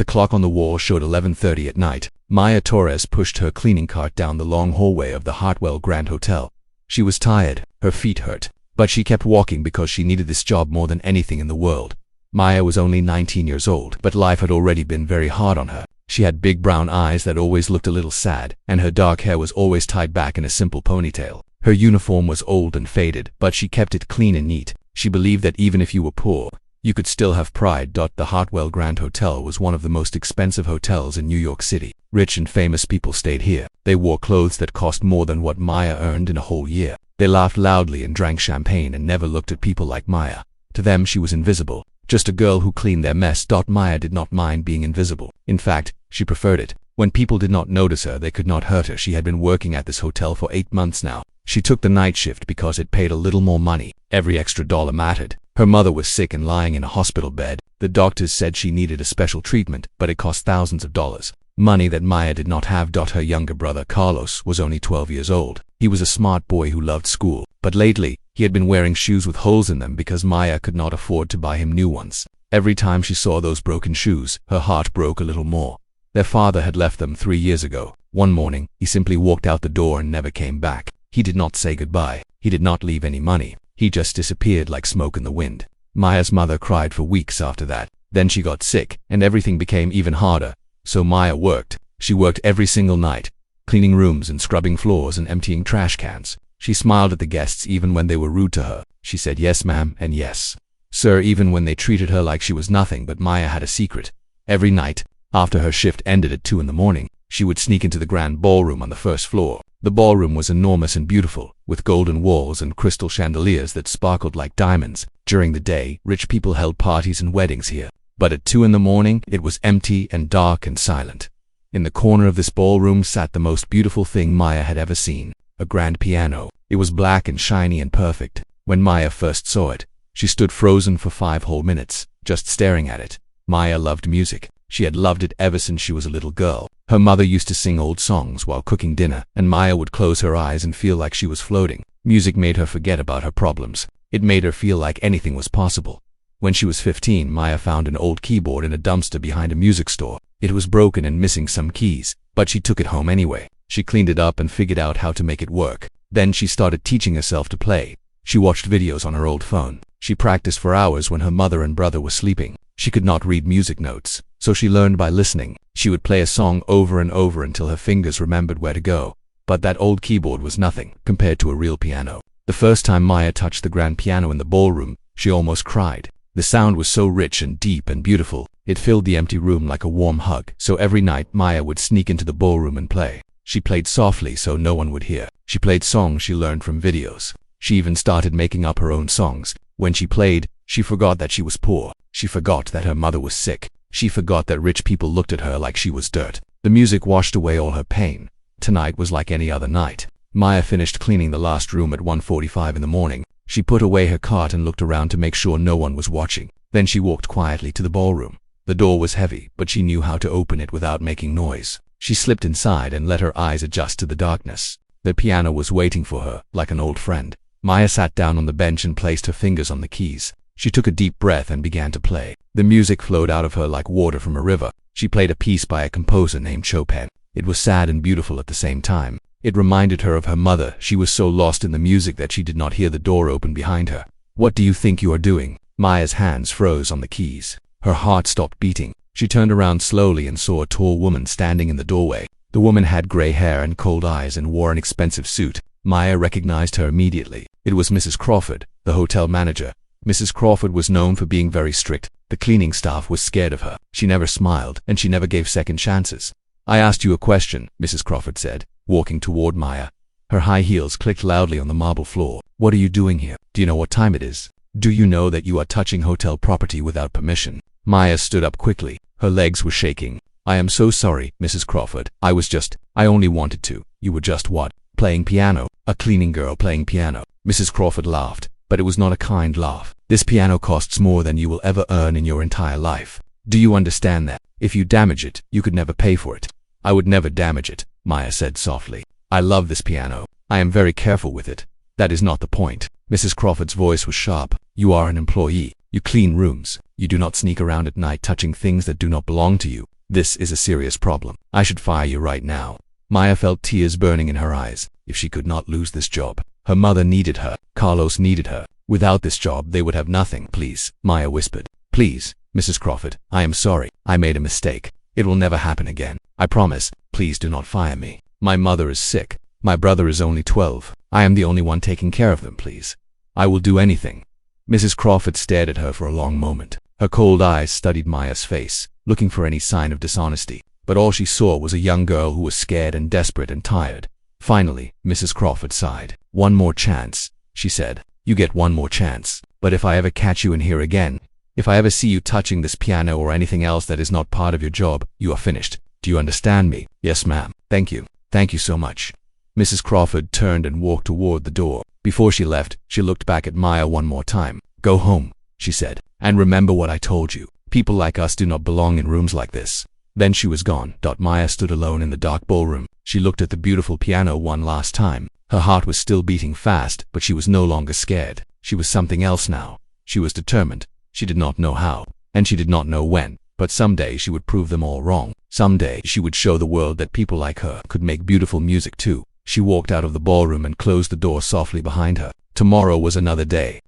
The clock on the wall showed 11:30 at night. Maya Torres pushed her cleaning cart down the long hallway of the Hartwell Grand Hotel. She was tired, her feet hurt, but she kept walking because she needed this job more than anything in the world. Maya was only 19 years old, but life had already been very hard on her. She had big brown eyes that always looked a little sad, and her dark hair was always tied back in a simple ponytail. Her uniform was old and faded, but she kept it clean and neat. She believed that even if you were poor, you could still have pride. The Hartwell Grand Hotel was one of the most expensive hotels in New York City. Rich and famous people stayed here. They wore clothes that cost more than what Maya earned in a whole year. They laughed loudly and drank champagne and never looked at people like Maya. To them she was invisible, just a girl who cleaned their mess. Maya did not mind being invisible. In fact, she preferred it. When people did not notice her, they could not hurt her. She had been working at this hotel for 8 months now. She took the night shift because it paid a little more money. Every extra dollar mattered. Her mother was sick and lying in a hospital bed. The doctors said she needed a special treatment, but it cost thousands of dollars. Money that Maya did not have. Her younger brother Carlos was only 12 years old. He was a smart boy who loved school, but lately, he had been wearing shoes with holes in them because Maya could not afford to buy him new ones. Every time she saw those broken shoes, her heart broke a little more. Their father had left them 3 years ago. One morning, he simply walked out the door and never came back. He did not say goodbye. He did not leave any money. He just disappeared like smoke in the wind. Maya's mother cried for weeks after that. Then she got sick, and everything became even harder. So Maya worked. She worked every single night, cleaning rooms and scrubbing floors and emptying trash cans. She smiled at the guests even when they were rude to her. She said yes ma'am and yes sir even when they treated her like she was nothing. But Maya had a secret. Every night, after her shift ended at 2 in the morning, she would sneak into the grand ballroom on the first floor. The ballroom was enormous and beautiful, with golden walls and crystal chandeliers that sparkled like diamonds. During the day, rich people held parties and weddings here. But at 2 in the morning, it was empty and dark and silent. In the corner of this ballroom sat the most beautiful thing Maya had ever seen, a grand piano. It was black and shiny and perfect. When Maya first saw it, she stood frozen for 5 whole minutes, just staring at it. Maya loved music. She had loved it ever since she was a little girl. Her mother used to sing old songs while cooking dinner, and Maya would close her eyes and feel like she was floating. Music made her forget about her problems. It made her feel like anything was possible. When she was 15, Maya found an old keyboard in a dumpster behind a music store. It was broken and missing some keys, but she took it home anyway. She cleaned it up and figured out how to make it work. Then she started teaching herself to play. She watched videos on her old phone. She practiced for hours when her mother and brother were sleeping. She could not read music notes, so she learned by listening. She would play a song over and over until her fingers remembered where to go. But that old keyboard was nothing compared to a real piano. The first time Maya touched the grand piano in the ballroom, she almost cried. The sound was so rich and deep and beautiful, it filled the empty room like a warm hug. So every night Maya would sneak into the ballroom and play. She played softly so no one would hear. She played songs she learned from videos. She even started making up her own songs. When she played, she forgot that she was poor. She forgot that her mother was sick. She forgot that rich people looked at her like she was dirt. The music washed away all her pain. Tonight was like any other night. Maya finished cleaning the last room at 1:45 in the morning. She put away her cart and looked around to make sure no one was watching. Then she walked quietly to the ballroom. The door was heavy, but she knew how to open it without making noise. She slipped inside and let her eyes adjust to the darkness. The piano was waiting for her, like an old friend. Maya sat down on the bench and placed her fingers on the keys. She took a deep breath and began to play. The music flowed out of her like water from a river. She played a piece by a composer named Chopin. It was sad and beautiful at the same time. It reminded her of her mother. She was so lost in the music that she did not hear the door open behind her. "What do you think you are doing?" Maya's hands froze on the keys. Her heart stopped beating. She turned around slowly and saw a tall woman standing in the doorway. The woman had gray hair and cold eyes and wore an expensive suit. Maya recognized her immediately. It was Mrs. Crawford, the hotel manager. Mrs. Crawford was known for being very strict. The cleaning staff was scared of her. She never smiled, and she never gave second chances. "I asked you a question," Mrs. Crawford said, walking toward Maya. Her high heels clicked loudly on the marble floor. "What are you doing here? Do you know what time it is? Do you know that you are touching hotel property without permission?" Maya stood up quickly. Her legs were shaking. "I am so sorry, Mrs. Crawford. I only wanted to." "You were just what?" "Playing piano. A cleaning girl playing piano." Mrs. Crawford laughed, but it was not a kind laugh. "This piano costs more than you will ever earn in your entire life. Do you understand that? If you damage it, you could never pay for it." "I would never damage it," Maya said softly. "I love this piano. I am very careful with it." "That is not the point." Mrs. Crawford's voice was sharp. "You are an employee. You clean rooms. You do not sneak around at night touching things that do not belong to you. This is a serious problem. I should fire you right now." Maya felt tears burning in her eyes. If she could not lose this job. Her mother needed her. Carlos needed her. Without this job, they would have nothing. "Please," Maya whispered. "Please, Mrs. Crawford, I am sorry. I made a mistake. It will never happen again. I promise. Please do not fire me. My mother is sick. My brother is only 12. I am the only one taking care of them, please. I will do anything." Mrs. Crawford stared at her for a long moment. Her cold eyes studied Maya's face, looking for any sign of dishonesty. But all she saw was a young girl who was scared and desperate and tired. Finally, Mrs. Crawford sighed. "One more chance," she said. "You get one more chance. But if I ever catch you in here again, if I ever see you touching this piano or anything else that is not part of your job, you are finished. Do you understand me?" "Yes, ma'am. Thank you. Thank you so much." Mrs. Crawford turned and walked toward the door. Before she left, she looked back at Maya one more time. "Go home," she said, "and remember what I told you. People like us do not belong in rooms like this." Then she was gone. Maya stood alone in the dark ballroom. She looked at the beautiful piano one last time. Her heart was still beating fast, but she was no longer scared. She was something else now. She was determined. She did not know how, and she did not know when, but someday she would prove them all wrong. Someday she would show the world that people like her could make beautiful music too. She walked out of the ballroom and closed the door softly behind her. Tomorrow was another day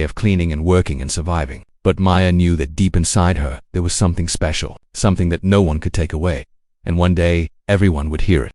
of cleaning and working and surviving. But Maya knew that deep inside her, there was something special, something that no one could take away. And one day, everyone would hear it.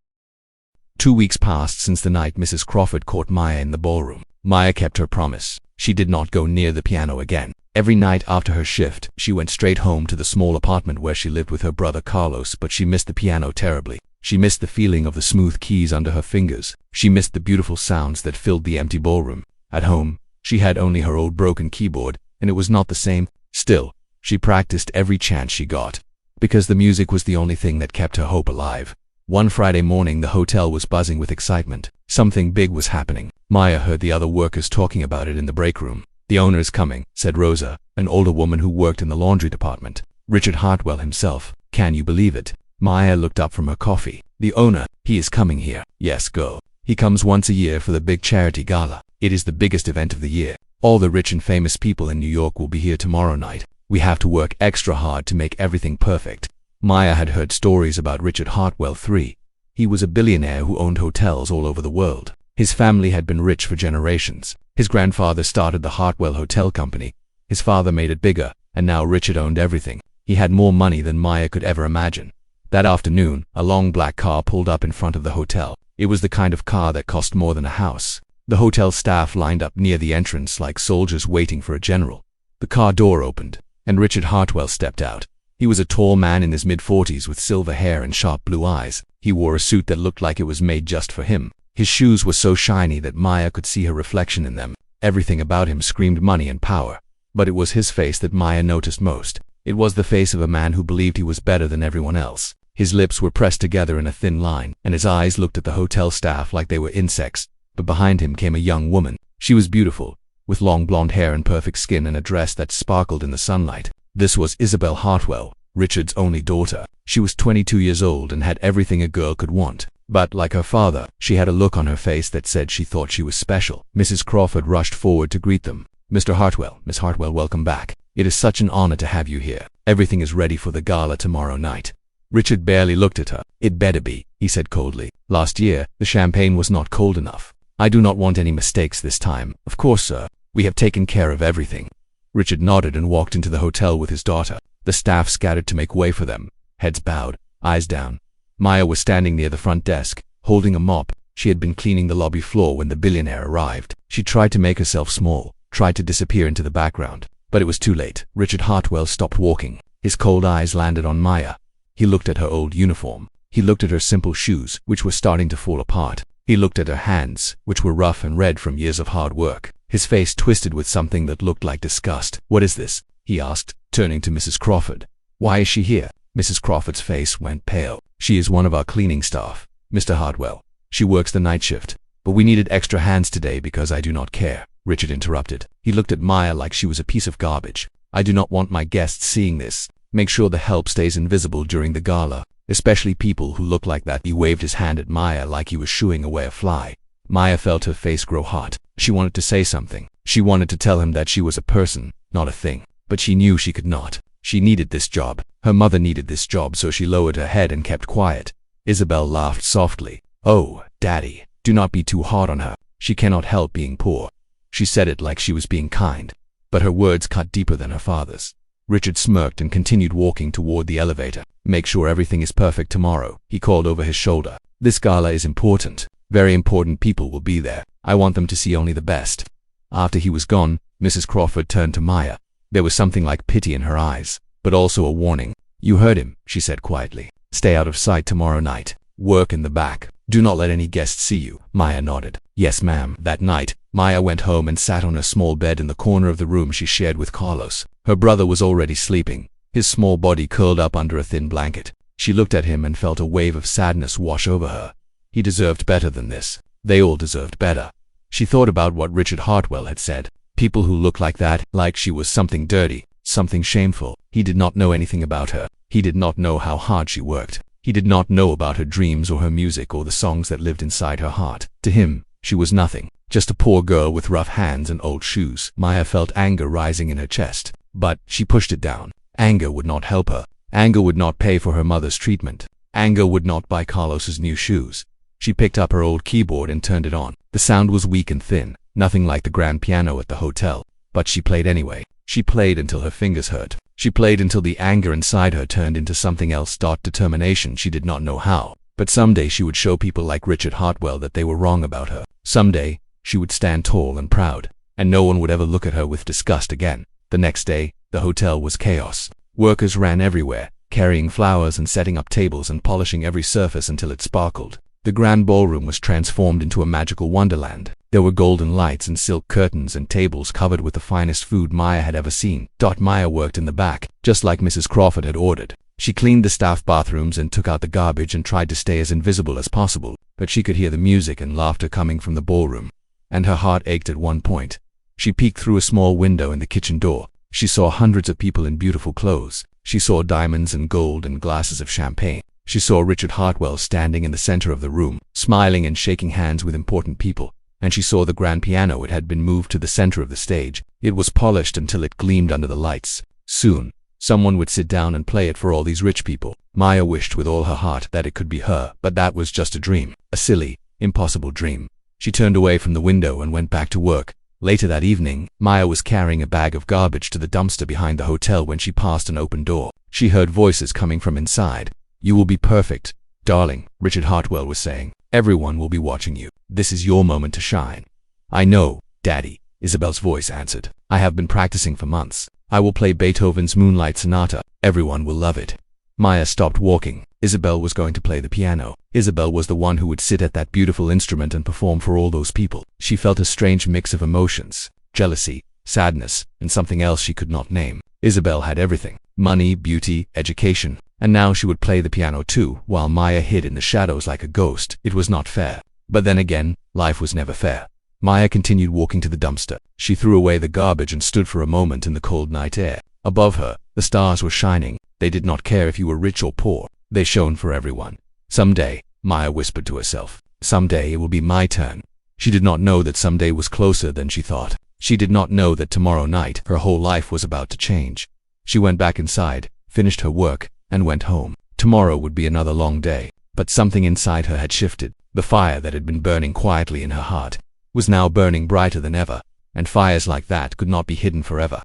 2 weeks passed since the night Mrs. Crawford caught Maya in the ballroom. Maya kept her promise. She did not go near the piano again. Every night after her shift, she went straight home to the small apartment where she lived with her brother Carlos, but she missed the piano terribly. She missed the feeling of the smooth keys under her fingers. She missed the beautiful sounds that filled the empty ballroom. At home, she had only her old broken keyboard, and it was not the same. Still, she practiced every chance she got, because the music was the only thing that kept her hope alive. One Friday morning, the hotel was buzzing with excitement. Something big was happening. Maya heard the other workers talking about it in the break room. "The owner is coming," said Rosa, an older woman who worked in the laundry department. "Richard Hartwell himself. Can you believe it?" Maya looked up from her coffee. "The owner, he is coming here." "Yes, girl. He comes once a year for the big charity gala. It is the biggest event of the year. All the rich and famous people in New York will be here tomorrow night. We have to work extra hard to make everything perfect." Maya had heard stories about Richard Hartwell III. He was a billionaire who owned hotels all over the world. His family had been rich for generations. His grandfather started the Hartwell Hotel Company. His father made it bigger, and now Richard owned everything. He had more money than Maya could ever imagine. That afternoon, a long black car pulled up in front of the hotel. It was the kind of car that cost more than a house. The hotel staff lined up near the entrance like soldiers waiting for a general. The car door opened, and Richard Hartwell stepped out. He was a tall man in his mid-40s with silver hair and sharp blue eyes. He wore a suit that looked like it was made just for him. His shoes were so shiny that Maya could see her reflection in them. Everything about him screamed money and power. But it was his face that Maya noticed most. It was the face of a man who believed he was better than everyone else. His lips were pressed together in a thin line, and his eyes looked at the hotel staff like they were insects. But behind him came a young woman. She was beautiful, with long blonde hair and perfect skin and a dress that sparkled in the sunlight. This was Isabel Hartwell, Richard's only daughter. She was 22 years old and had everything a girl could want. But, like her father, she had a look on her face that said she thought she was special. Mrs. Crawford rushed forward to greet them. "Mr. Hartwell, Miss Hartwell, welcome back. It is such an honor to have you here. Everything is ready for the gala tomorrow night." Richard barely looked at her. "It better be," he said coldly. "Last year, the champagne was not cold enough. I do not want any mistakes this time." "Of course, sir. We have taken care of everything." Richard nodded and walked into the hotel with his daughter. The staff scattered to make way for them, heads bowed, eyes down. Maya was standing near the front desk, holding a mop. She had been cleaning the lobby floor when the billionaire arrived. She tried to make herself small, tried to disappear into the background. But it was too late. Richard Hartwell stopped walking. His cold eyes landed on Maya. He looked at her old uniform. He looked at her simple shoes, which were starting to fall apart. He looked at her hands, which were rough and red from years of hard work. His face twisted with something that looked like disgust. "What is this?" he asked, turning to Mrs. Crawford. "Why is she here?" Mrs. Crawford's face went pale. "She is one of our cleaning staff, Mr. Hartwell. She works the night shift. But we needed extra hands today because I do not care," Richard interrupted. He looked at Maya like she was a piece of garbage. "I do not want my guests seeing this. Make sure the help stays invisible during the gala, especially people who look like that." He waved his hand at Maya like he was shooing away a fly. Maya felt her face grow hot. She wanted to say something. She wanted to tell him that she was a person, not a thing. but she knew she could not. She needed this job. Her mother needed this job, so she lowered her head and kept quiet. Isabel laughed softly. "Oh, Daddy, do not be too hard on her. She cannot help being poor." She said it like she was being kind, but her words cut deeper than her father's. Richard smirked and continued walking toward the elevator. "Make sure everything is perfect tomorrow," he called over his shoulder. "This gala is important. Very important people will be there. I want them to see only the best." After he was gone, Mrs. Crawford turned to Maya. There was something like pity in her eyes, but also a warning. "You heard him," she said quietly. "Stay out of sight tomorrow night. Work in the back. Do not let any guests see you." Maya nodded. "Yes, ma'am." That night, Maya went home and sat on a small bed in the corner of the room she shared with Carlos. Her brother was already sleeping, his small body curled up under a thin blanket. She looked at him and felt a wave of sadness wash over her. He deserved better than this. They all deserved better. She thought about what Richard Hartwell had said. People who look like that, like she was something dirty, something shameful. He did not know anything about her. He did not know how hard she worked. He did not know about her dreams or her music or the songs that lived inside her heart. To him, she was nothing, just a poor girl with rough hands and old shoes. Maya felt anger rising in her chest, but she pushed it down. Anger would not help her. Anger would not pay for her mother's treatment. Anger would not buy Carlos's new shoes. She picked up her old keyboard and turned it on. The sound was weak and thin, nothing like the grand piano at the hotel, but she played anyway. She played until her fingers hurt. She played until the anger inside her turned into something else. Determination. She did not know how, but someday she would show people like Richard Hartwell that they were wrong about her. Someday, she would stand tall and proud, and no one would ever look at her with disgust again. The next day, the hotel was chaos. Workers ran everywhere, carrying flowers and setting up tables and polishing every surface until it sparkled. The grand ballroom was transformed into a magical wonderland. There were golden lights and silk curtains and tables covered with the finest food Maya had ever seen. Maya worked in the back, just like Mrs. Crawford had ordered. She cleaned the staff bathrooms and took out the garbage and tried to stay as invisible as possible, but she could hear the music and laughter coming from the ballroom, and her heart ached at one point. She peeked through a small window in the kitchen door. She saw hundreds of people in beautiful clothes. She saw diamonds and gold and glasses of champagne. She saw Richard Hartwell standing in the center of the room, smiling and shaking hands with important people. And she saw the grand piano. It had been moved to the center of the stage. It was polished until it gleamed under the lights. Soon, someone would sit down and play it for all these rich people. Maya wished with all her heart that it could be her, but that was just a dream. A silly, impossible dream. She turned away from the window and went back to work. Later that evening, Maya was carrying a bag of garbage to the dumpster behind the hotel when she passed an open door. She heard voices coming from inside. "You will be perfect, darling," Richard Hartwell was saying. "Everyone will be watching you. This is your moment to shine." "I know, Daddy," Isabel's voice answered. "I have been practicing for months. I will play Beethoven's Moonlight Sonata. Everyone will love it." Maya stopped walking. Isabel was going to play the piano. Isabel was the one who would sit at that beautiful instrument and perform for all those people. She felt a strange mix of emotions, jealousy, sadness, and something else she could not name. Isabel had everything: money, beauty, education, and now she would play the piano too, while Maya hid in the shadows like a ghost. It was not fair. But then again, life was never fair. Maya continued walking to the dumpster. She threw away the garbage and stood for a moment in the cold night air. Above her, the stars were shining. They did not care if you were rich or poor. They shone for everyone. Someday, Maya whispered to herself, someday it will be my turn. She did not know that someday was closer than she thought. She did not know that tomorrow night her whole life was about to change. She went back inside, finished her work, and went home. Tomorrow would be another long day. But something inside her had shifted. The fire that had been burning quietly in her heart was now burning brighter than ever, and fires like that could not be hidden forever.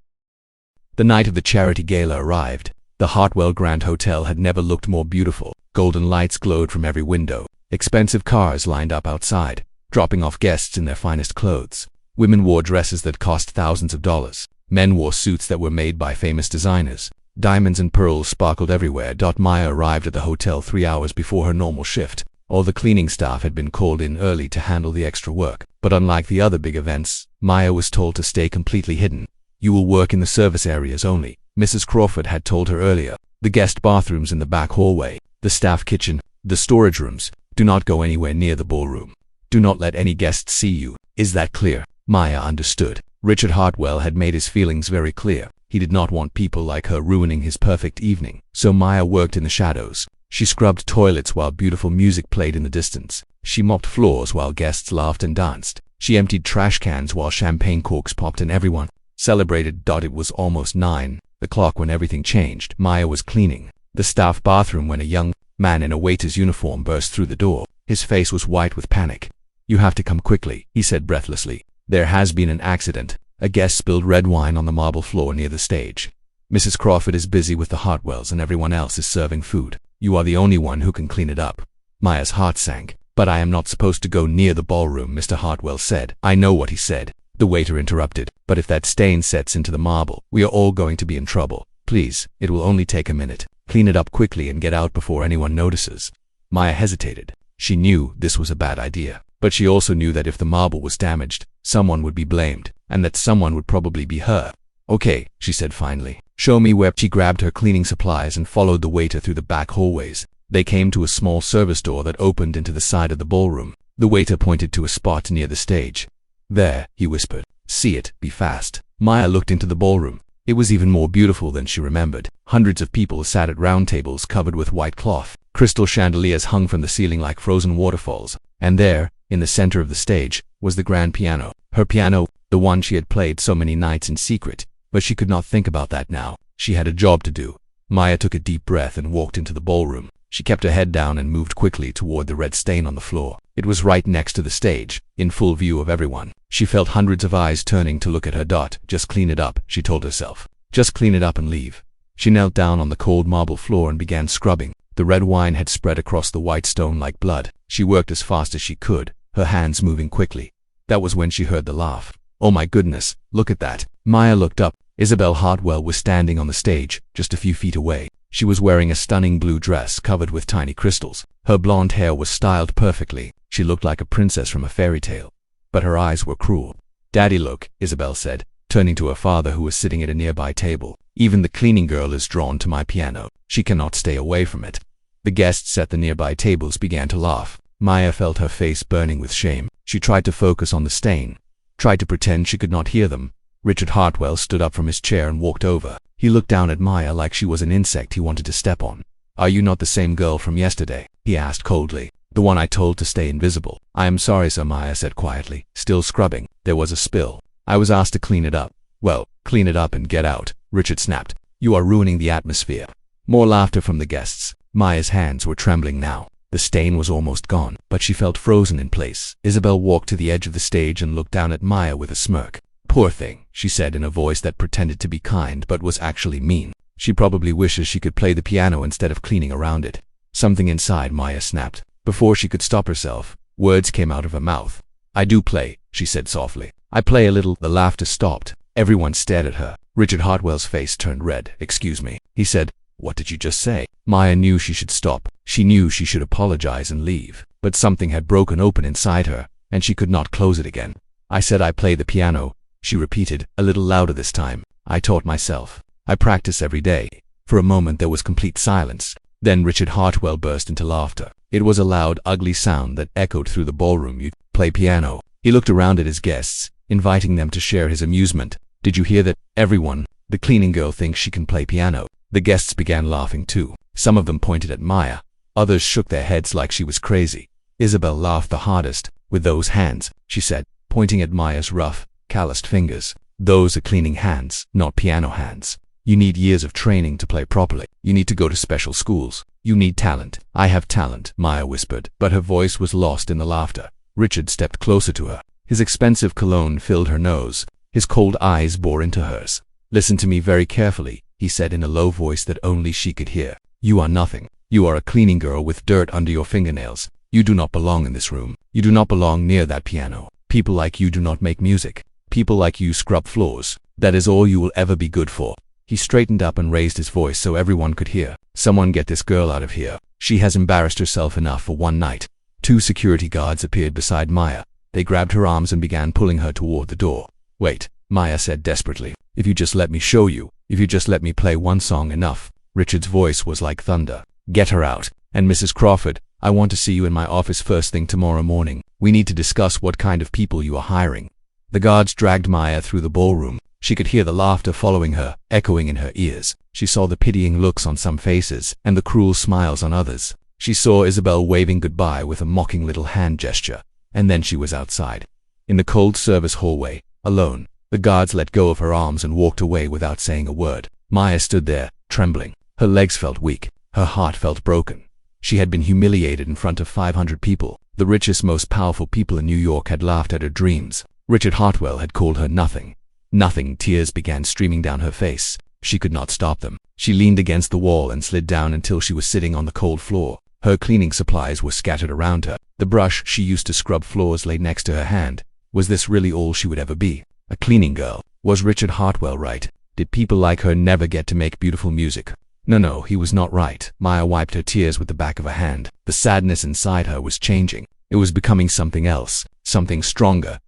The night of the charity gala arrived. The Hartwell Grand Hotel had never looked more beautiful. Golden lights glowed from every window. Expensive cars lined up outside, dropping off guests in their finest clothes. Women wore dresses that cost thousands of dollars. Men wore suits that were made by famous designers. Diamonds and pearls sparkled everywhere. Maya arrived at the hotel 3 hours before her normal shift. All the cleaning staff had been called in early to handle the extra work. But unlike the other big events, Maya was told to stay completely hidden. "You will work in the service areas only," Mrs. Crawford had told her earlier. "The guest bathrooms in the back hallway, the staff kitchen, the storage rooms. Do not go anywhere near the ballroom. Do not let any guests see you. Is that clear?" Maya understood. Richard Hartwell had made his feelings very clear. He did not want people like her ruining his perfect evening. So Maya worked in the shadows. She scrubbed toilets while beautiful music played in the distance. She mopped floors while guests laughed and danced. She emptied trash cans while champagne corks popped, and everyone, celebrated. It was almost 9 o'clock when everything changed. Maya was cleaning the staff bathroom when a young man in a waiter's uniform burst through the door. His face was white with panic. "You have to come quickly," he said breathlessly. "There has been an accident. A guest spilled red wine on the marble floor near the stage. Mrs. Crawford is busy with the Hartwells and everyone else is serving food. You are the only one who can clean it up." Maya's heart sank. "But I am not supposed to go near the ballroom," Mr. Hartwell said. "I know what he said," the waiter interrupted. "But if that stain sets into the marble, we are all going to be in trouble. Please, it will only take a minute. Clean it up quickly and get out before anyone notices." Maya hesitated. She knew this was a bad idea, but she also knew that if the marble was damaged, someone would be blamed, and that someone would probably be her. "Okay," she said finally. "Show me where." She grabbed her cleaning supplies and followed the waiter through the back hallways. They came to a small service door that opened into the side of the ballroom. The waiter pointed to a spot near the stage. "There," he whispered. "See it, be fast." Maya looked into the ballroom. It was even more beautiful than she remembered. Hundreds of people sat at round tables covered with white cloth. Crystal chandeliers hung from the ceiling like frozen waterfalls. And there, in the center of the stage, was the grand piano. Her piano, the one she had played so many nights in secret. But she could not think about that now. She had a job to do. Maya took a deep breath and walked into the ballroom. She kept her head down and moved quickly toward the red stain on the floor. It was right next to the stage, in full view of everyone. She felt hundreds of eyes turning to look at her. "Just clean it up," she told herself. "Just clean it up and leave." She knelt down on the cold marble floor and began scrubbing. The red wine had spread across the white stone like blood. She worked as fast as she could, her hands moving quickly. That was when she heard the laugh. "Oh my goodness, look at that." Maya looked up. Isabel Hartwell was standing on the stage, just a few feet away. She was wearing a stunning blue dress covered with tiny crystals. Her blonde hair was styled perfectly. She looked like a princess from a fairy tale. But her eyes were cruel. "Daddy, look," Isabel said, turning to her father who was sitting at a nearby table. "Even the cleaning girl is drawn to my piano. She cannot stay away from it." The guests at the nearby tables began to laugh. Maya felt her face burning with shame. She tried to focus on the stain, tried to pretend she could not hear them. Richard Hartwell stood up from his chair and walked over. He looked down at Maya like she was an insect he wanted to step on. "Are you not the same girl from yesterday?" he asked coldly. "The one I told to stay invisible." "I am sorry, sir," Maya said quietly, still scrubbing. "There was a spill. I was asked to clean it up." "Well, clean it up and get out," Richard snapped. "You are ruining the atmosphere." More laughter from the guests. Maya's hands were trembling now. The stain was almost gone, but she felt frozen in place. Isabel walked to the edge of the stage and looked down at Maya with a smirk. "Poor thing," she said in a voice that pretended to be kind but was actually mean. "She probably wishes she could play the piano instead of cleaning around it." Something inside Maya snapped. Before she could stop herself, words came out of her mouth. "I do play," she said softly. "I play a little." The laughter stopped. Everyone stared at her. Richard Hartwell's face turned red. "Excuse me," he said. "What did you just say?" Maya knew she should stop. She knew she should apologize and leave. But something had broken open inside her, and she could not close it again. "I said I play the piano," she repeated, a little louder this time. "I taught myself. I practice every day." For a moment there was complete silence. Then Richard Hartwell burst into laughter. It was a loud, ugly sound that echoed through the ballroom. "You play piano?" He looked around at his guests, inviting them to share his amusement. "Did you hear that? Everyone, the cleaning girl thinks she can play piano." The guests began laughing too. Some of them pointed at Maya. Others shook their heads like she was crazy. Isabel laughed the hardest. "With those hands," she said, pointing at Maya's rough, calloused fingers. "Those are cleaning hands, not piano hands. You need years of training to play properly. You need to go to special schools. You need talent." "I have talent," Maya whispered, but her voice was lost in the laughter. Richard stepped closer to her. His expensive cologne filled her nose. His cold eyes bore into hers. "Listen to me very carefully," he said in a low voice that only she could hear. "You are nothing. You are a cleaning girl with dirt under your fingernails. You do not belong in this room. You do not belong near that piano. People like you do not make music. People like you scrub floors. That is all you will ever be good for." He straightened up and raised his voice so everyone could hear. "Someone get this girl out of here. She has embarrassed herself enough for one night." Two security guards appeared beside Maya. They grabbed her arms and began pulling her toward the door. "Wait," Maya said desperately. "If you just let me show you. If you just let me play one song enough." Richard's voice was like thunder. "Get her out. And Mrs. Crawford, I want to see you in my office first thing tomorrow morning. We need to discuss what kind of people you are hiring." The guards dragged Maya through the ballroom. She could hear the laughter following her, echoing in her ears. She saw the pitying looks on some faces and the cruel smiles on others. She saw Isabel waving goodbye with a mocking little hand gesture. And then she was outside. In the cold service hallway, alone, The guards let go of her arms and walked away without saying a word. Maya stood there, trembling. Her legs felt weak. Her heart felt broken. She had been humiliated in front of 500 people. The richest, most powerful people in New York had laughed at her dreams. Richard Hartwell had called her nothing. Nothing. Tears began streaming down her face. She could not stop them. She leaned against the wall and slid down until she was sitting on the cold floor. Her cleaning supplies were scattered around her. The brush she used to scrub floors lay next to her hand. Was this really all she would ever be? A cleaning girl? Was Richard Hartwell right? Did people like her never get to make beautiful music? No, he was not right. Maya wiped her tears with the back of a hand. The sadness inside her was changing. It was becoming something else, something stronger.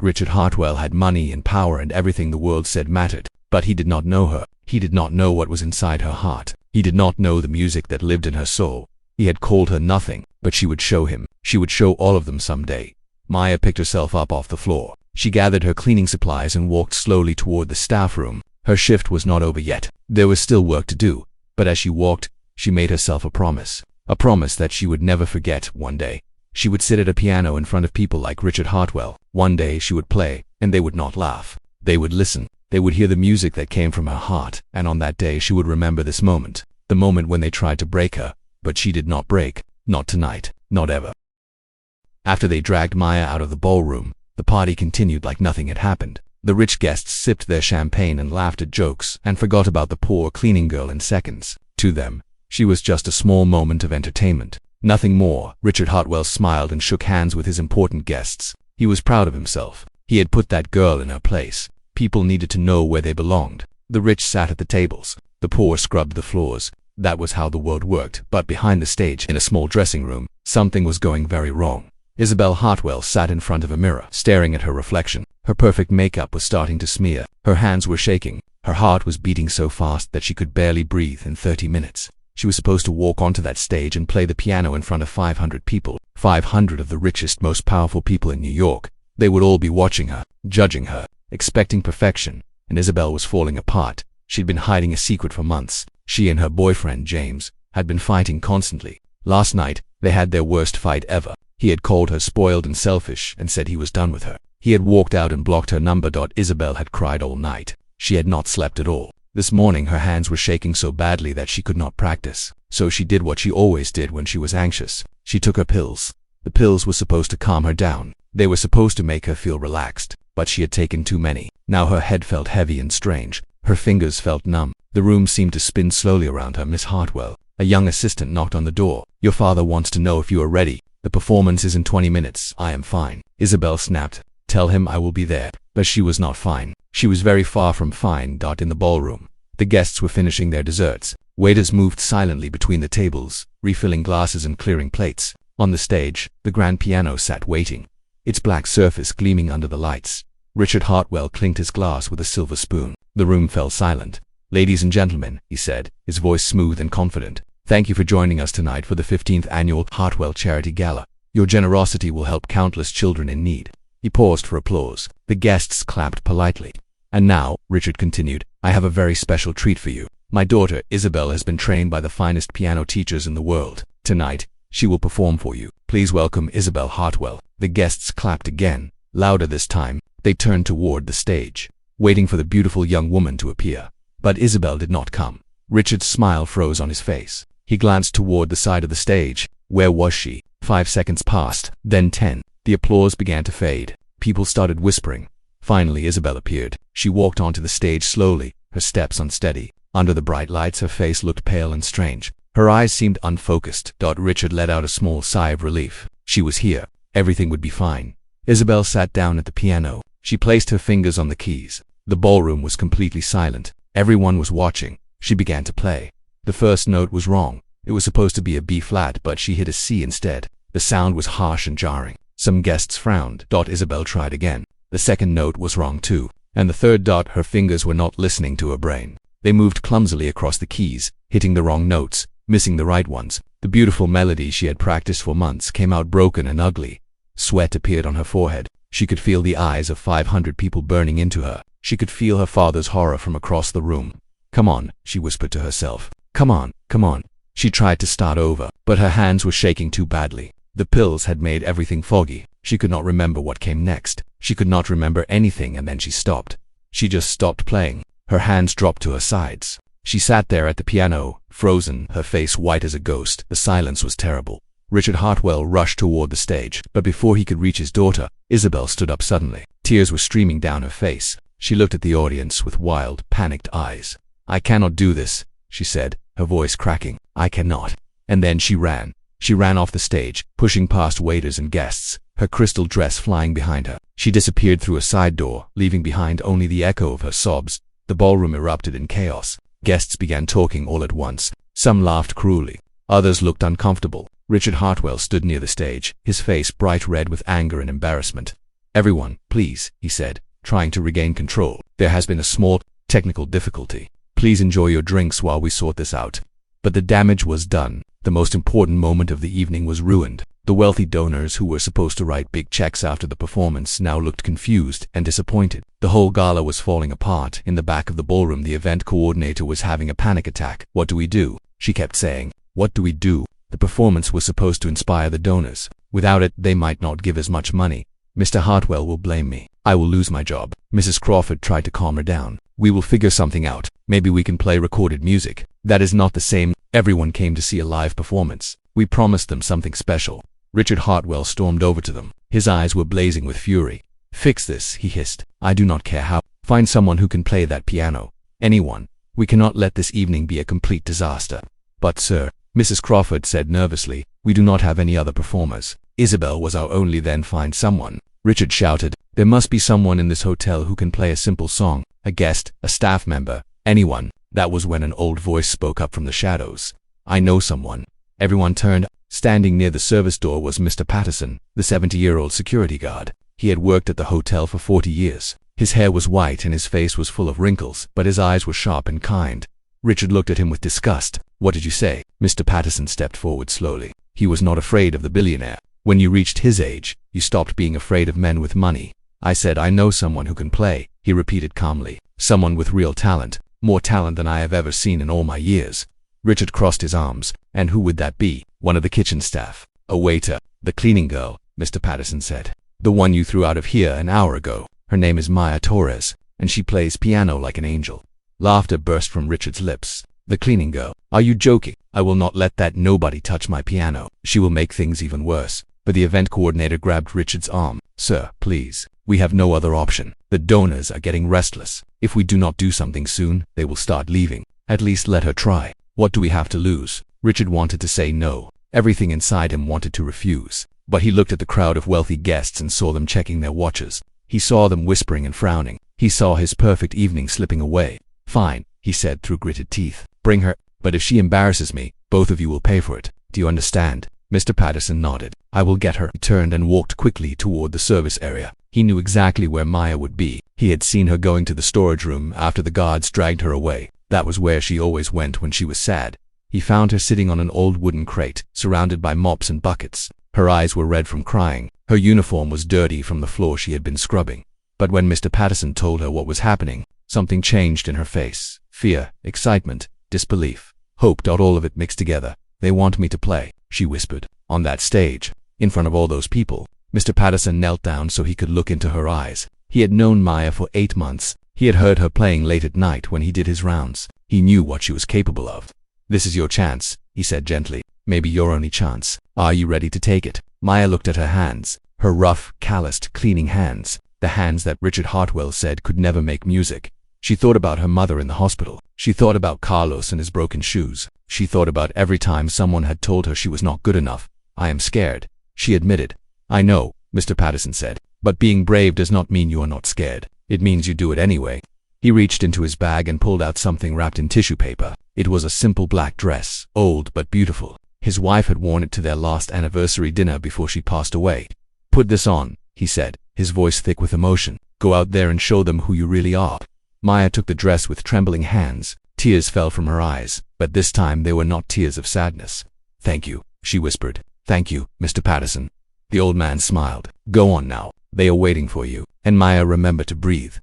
Richard Hartwell had money and power and everything the world said mattered. But he did not know her. He did not know what was inside her heart. He did not know the music that lived in her soul. He had called her nothing, but she would show him. She would show all of them someday. Maya picked herself up off the floor. She gathered her cleaning supplies and walked slowly toward the staff room. Her shift was not over yet. There was still work to do. But as she walked, she made herself a promise. A promise that she would never forget. One day, she would sit at a piano in front of people like Richard Hartwell. One day she would play, and they would not laugh. They would listen. They would hear the music that came from her heart, and on that day she would remember this moment. The moment when they tried to break her, but she did not break. Not tonight. Not ever. After they dragged Maya out of the ballroom, the party continued like nothing had happened. The rich guests sipped their champagne and laughed at jokes and forgot about the poor cleaning girl in seconds. To them, she was just a small moment of entertainment. Nothing more. Richard Hartwell smiled and shook hands with his important guests. He was proud of himself. He had put that girl in her place. People needed to know where they belonged. The rich sat at the tables. The poor scrubbed the floors. That was how the world worked. But behind the stage, in a small dressing room, something was going very wrong. Isabel Hartwell sat in front of a mirror, staring at her reflection. Her perfect makeup was starting to smear. Her hands were shaking. Her heart was beating so fast that she could barely breathe in 30 minutes. She was supposed to walk onto that stage and play the piano in front of 500 people. 500 of the richest, most powerful people in New York. They would all be watching her, judging her, expecting perfection. And Isabel was falling apart. She'd been hiding a secret for months. She and her boyfriend, James, had been fighting constantly. Last night, they had their worst fight ever. He had called her spoiled and selfish and said he was done with her. He had walked out and blocked her number. Isabel had cried all night. She had not slept at all. This morning her hands were shaking so badly that she could not practice. So she did what she always did when she was anxious. She took her pills. The pills were supposed to calm her down. They were supposed to make her feel relaxed. But she had taken too many. Now her head felt heavy and strange. Her fingers felt numb. The room seemed to spin slowly around her. Miss Hartwell. A young assistant knocked on the door. Your father wants to know if you are ready. The performance is in 20 minutes. I am fine. Isabel snapped. Tell him I will be there. But she was not fine. She was very far from fine. In the ballroom, the guests were finishing their desserts. Waiters moved silently between the tables, refilling glasses and clearing plates. On the stage, the grand piano sat waiting, its black surface gleaming under the lights. Richard Hartwell clinked his glass with a silver spoon. The room fell silent. Ladies and gentlemen, he said, his voice smooth and confident. Thank you for joining us tonight for the 15th Annual Hartwell Charity Gala. Your generosity will help countless children in need. He paused for applause. The guests clapped politely. And now, Richard continued, I have a very special treat for you. My daughter, Isabel, has been trained by the finest piano teachers in the world. Tonight, she will perform for you. Please welcome Isabel Hartwell. The guests clapped again, louder this time. They turned toward the stage, waiting for the beautiful young woman to appear. But Isabel did not come. Richard's smile froze on his face. He glanced toward the side of the stage. Where was she? 5 seconds passed, then 10. The applause began to fade. People started whispering. Finally, Isabel appeared. She walked onto the stage slowly, her steps unsteady. Under the bright lights, her face looked pale and strange. Her eyes seemed unfocused. Richard let out a small sigh of relief. She was here. Everything would be fine. Isabel sat down at the piano. She placed her fingers on the keys. The ballroom was completely silent. Everyone was watching. She began to play. The first note was wrong. It was supposed to be a B flat, but she hit a C instead. The sound was harsh and jarring. Some guests frowned. Isabel tried again. The second note was wrong too. And the third. Her fingers were not listening to her brain. They moved clumsily across the keys, hitting the wrong notes, missing the right ones. The beautiful melody she had practiced for months came out broken and ugly. Sweat appeared on her forehead. She could feel the eyes of 500 people burning into her. She could feel her father's horror from across the room. Come on, she whispered to herself. Come on, come on. She tried to start over, but her hands were shaking too badly. The pills had made everything foggy. She could not remember what came next. She could not remember anything, and then she stopped. She just stopped playing. Her hands dropped to her sides. She sat there at the piano, frozen, her face white as a ghost. The silence was terrible. Richard Hartwell rushed toward the stage, but before he could reach his daughter, Isabel stood up suddenly. Tears were streaming down her face. She looked at the audience with wild, panicked eyes. "I cannot do this," she said, her voice cracking. "I cannot." And then she ran. She ran off the stage, pushing past waiters and guests, her crystal dress flying behind her. She disappeared through a side door, leaving behind only the echo of her sobs. The ballroom erupted in chaos. Guests began talking all at once. Some laughed cruelly. Others looked uncomfortable. Richard Hartwell stood near the stage, his face bright red with anger and embarrassment. "Everyone, please," he said, trying to regain control. "There has been a small, technical difficulty. Please enjoy your drinks while we sort this out." But the damage was done. The most important moment of the evening was ruined. The wealthy donors who were supposed to write big checks after the performance now looked confused and disappointed. The whole gala was falling apart. In the back of the ballroom, the event coordinator was having a panic attack. "What do we do?" she kept saying. "What do we do?" The performance was supposed to inspire the donors. Without it, they might not give as much money. "Mr. Hartwell will blame me. I will lose my job." Mrs. Crawford tried to calm her down. "We will figure something out. Maybe we can play recorded music." "That is not the same. Everyone came to see a live performance. We promised them something special." Richard Hartwell stormed over to them. His eyes were blazing with fury. "Fix this," he hissed. "I do not care how. Find someone who can play that piano. Anyone. We cannot let this evening be a complete disaster." "But sir," Mrs. Crawford said nervously, "we do not have any other performers. Isabel was our only. Then find someone." Richard shouted, "There must be someone in this hotel who can play a simple song. A guest, a staff member, anyone." That was when an old voice spoke up from the shadows. "I know someone." Everyone turned. Standing near the service door was Mr. Patterson, the 70-year-old security guard. He had worked at the hotel for 40 years. His hair was white and his face was full of wrinkles, but his eyes were sharp and kind. Richard looked at him with disgust. "What did you say?" Mr. Patterson stepped forward slowly. He was not afraid of the billionaire. "When you reached his age, you stopped being afraid of men with money." "I said I know someone who can play," he repeated calmly. "Someone with real talent, more talent than I have ever seen in all my years." Richard crossed his arms. "And who would that be?" "One of the kitchen staff. A waiter." "The cleaning girl," Mr. Patterson said. "The one you threw out of here an hour ago. Her name is Maya Torres, and she plays piano like an angel." Laughter burst from Richard's lips. "The cleaning girl? Are you joking? I will not let that nobody touch my piano. She will make things even worse." But the event coordinator grabbed Richard's arm. "Sir, please. We have no other option. The donors are getting restless. If we do not do something soon, they will start leaving. At least let her try. What do we have to lose?" Richard wanted to say no. Everything inside him wanted to refuse. But he looked at the crowd of wealthy guests and saw them checking their watches. He saw them whispering and frowning. He saw his perfect evening slipping away. "Fine," he said through gritted teeth. "Bring her. But if she embarrasses me, both of you will pay for it. Do you understand?" Mr. Patterson nodded. "I will get her." He turned and walked quickly toward the service area. He knew exactly where Maya would be. He had seen her going to the storage room after the guards dragged her away. That was where she always went when she was sad. He found her sitting on an old wooden crate, surrounded by mops and buckets. Her eyes were red from crying. Her uniform was dirty from the floor she had been scrubbing. But when Mr. Patterson told her what was happening, something changed in her face. Fear, excitement, disbelief, hope, all of it mixed together. "They want me to play," she whispered. "On that stage, in front of all those people." Mr. Patterson knelt down so he could look into her eyes. He had known Maya for 8 months. He had heard her playing late at night when he did his rounds. He knew what she was capable of. "This is your chance," he said gently. "Maybe your only chance. Are you ready to take it?" Maya looked at her hands. Her rough, calloused, cleaning hands. The hands that Richard Hartwell said could never make music. She thought about her mother in the hospital. She thought about Carlos and his broken shoes. She thought about every time someone had told her she was not good enough. "I am scared," she admitted. "I know," Mr. Patterson said. "But being brave does not mean you are not scared. It means you do it anyway." He reached into his bag and pulled out something wrapped in tissue paper. It was a simple black dress, old but beautiful. His wife had worn it to their last anniversary dinner before she passed away. "Put this on," he said, his voice thick with emotion. "Go out there and show them who you really are." Maya took the dress with trembling hands. Tears fell from her eyes, but this time they were not tears of sadness. "Thank you," she whispered. "Thank you, Mr. Patterson." The old man smiled. "Go on now. They are waiting for you." And Maya remembered to breathe.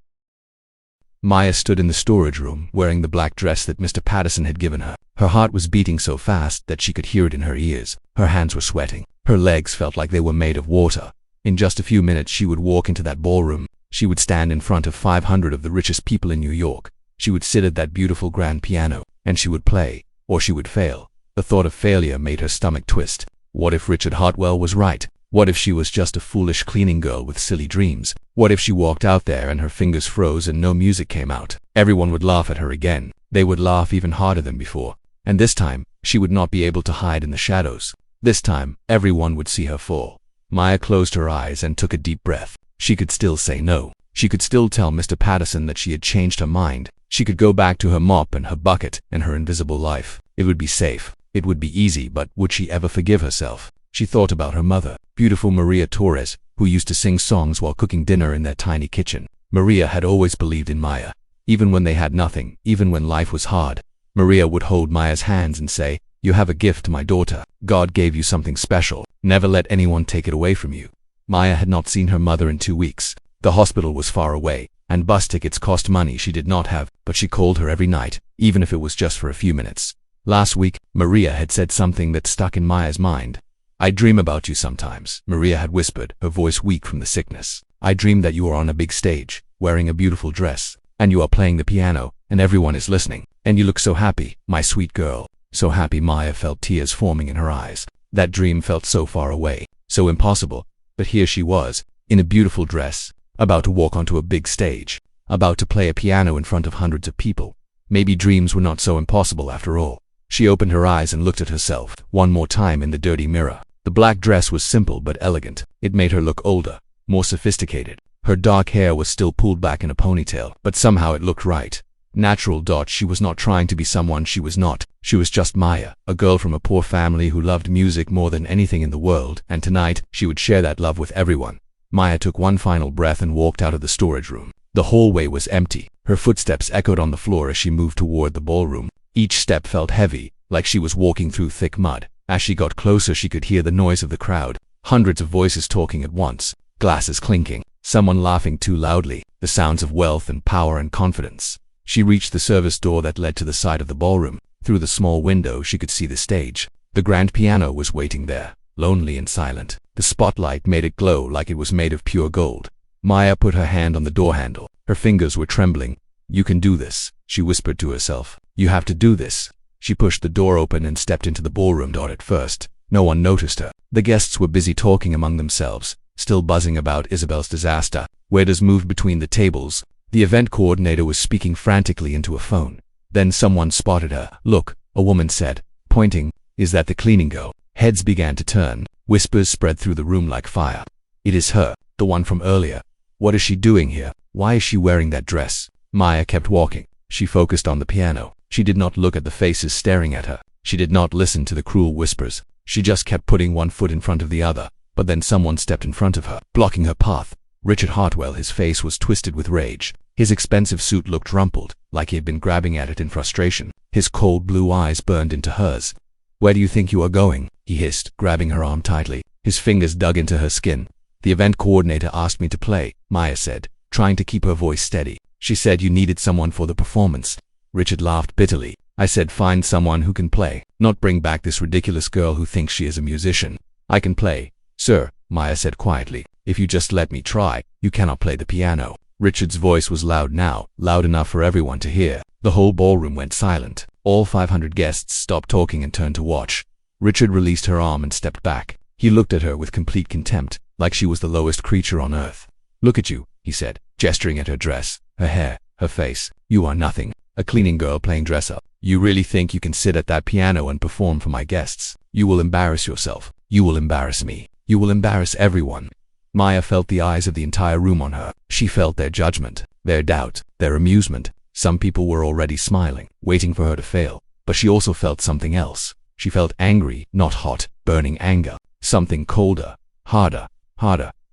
Maya stood in the storage room, wearing the black dress that Mr. Patterson had given her. Her heart was beating so fast that she could hear it in her ears. Her hands were sweating. Her legs felt like they were made of water. In just a few minutes she would walk into that ballroom. She would stand in front of 500 of the richest people in New York. She would sit at that beautiful grand piano, and she would play, or she would fail. The thought of failure made her stomach twist. What if Richard Hartwell was right? What if she was just a foolish cleaning girl with silly dreams? What if she walked out there and her fingers froze and no music came out? Everyone would laugh at her again. They would laugh even harder than before. And this time, she would not be able to hide in the shadows. This time, everyone would see her fall. Maya closed her eyes and took a deep breath. She could still say no. She could still tell Mr. Patterson that she had changed her mind. She could go back to her mop and her bucket and her invisible life. It would be safe. It would be easy, but would she ever forgive herself? She thought about her mother, beautiful Maria Torres, who used to sing songs while cooking dinner in their tiny kitchen. Maria had always believed in Maya. Even when they had nothing, even when life was hard, Maria would hold Maya's hands and say, "You have a gift, my daughter. God gave you something special. Never let anyone take it away from you." Maya had not seen her mother in 2 weeks. The hospital was far away, and bus tickets cost money she did not have, but she called her every night, even if it was just for a few minutes. Last week, Maria had said something that stuck in Maya's mind. "I dream about you sometimes," Maria had whispered, her voice weak from the sickness. "I dream that you are on a big stage, wearing a beautiful dress, and you are playing the piano, and everyone is listening, and you look so happy, my sweet girl." So happy Maya felt tears forming in her eyes. That dream felt so far away, so impossible, but here she was, in a beautiful dress, about to walk onto a big stage, about to play a piano in front of hundreds of people. Maybe dreams were not so impossible after all. She opened her eyes and looked at herself one more time in the dirty mirror. The black dress was simple but elegant. It made her look older, more sophisticated. Her dark hair was still pulled back in a ponytail, but somehow it looked right. Natural. She was not trying to be someone she was not. She was just Maya, a girl from a poor family who loved music more than anything in the world, and tonight, she would share that love with everyone. Maya took one final breath and walked out of the storage room. The hallway was empty. Her footsteps echoed on the floor as she moved toward the ballroom. Each step felt heavy, like she was walking through thick mud. As she got closer, she could hear the noise of the crowd. Hundreds of voices talking at once, glasses clinking, someone laughing too loudly, the sounds of wealth and power and confidence. She reached the service door that led to the side of the ballroom. Through the small window, she could see the stage. The grand piano was waiting there, lonely and silent. The spotlight made it glow like it was made of pure gold. Maya put her hand on the door handle. Her fingers were trembling. "You can do this," she whispered to herself. "You have to do this." She pushed the door open and stepped into the ballroom. At first, no one noticed her. The guests were busy talking among themselves, still buzzing about Isabel's disaster. Waiters moved between the tables. The event coordinator was speaking frantically into a phone. Then someone spotted her. "Look," a woman said, pointing. "Is that the cleaning girl?" Heads began to turn. Whispers spread through the room like fire. "It is her, the one from earlier. What is she doing here? Why is she wearing that dress?" Maya kept walking. She focused on the piano. She did not look at the faces staring at her. She did not listen to the cruel whispers. She just kept putting one foot in front of the other. But then someone stepped in front of her, blocking her path. Richard Hartwell. His face was twisted with rage. His expensive suit looked rumpled, like he had been grabbing at it in frustration. His cold blue eyes burned into hers. "Where do you think you are going?" he hissed, grabbing her arm tightly. His fingers dug into her skin. "The event coordinator asked me to play," Maya said, trying to keep her voice steady. "She said you needed someone for the performance." Richard laughed bitterly. "I said find someone who can play, not bring back this ridiculous girl who thinks she is a musician." "I can play, sir," Maya said quietly. "If you just let me try." "You cannot play the piano." Richard's voice was loud now, loud enough for everyone to hear. The whole ballroom went silent. All 500 guests stopped talking and turned to watch. Richard released her arm and stepped back. He looked at her with complete contempt, like she was the lowest creature on earth. "Look at you," he said, gesturing at her dress, her hair, her face. "You are nothing. A cleaning girl playing dress-up. You really think you can sit at that piano and perform for my guests? You will embarrass yourself. You will embarrass me. You will embarrass everyone." Maya felt the eyes of the entire room on her. She felt their judgment, their doubt, their amusement. Some people were already smiling, waiting for her to fail. But she also felt something else. She felt angry, not hot, burning anger. Something colder, harder,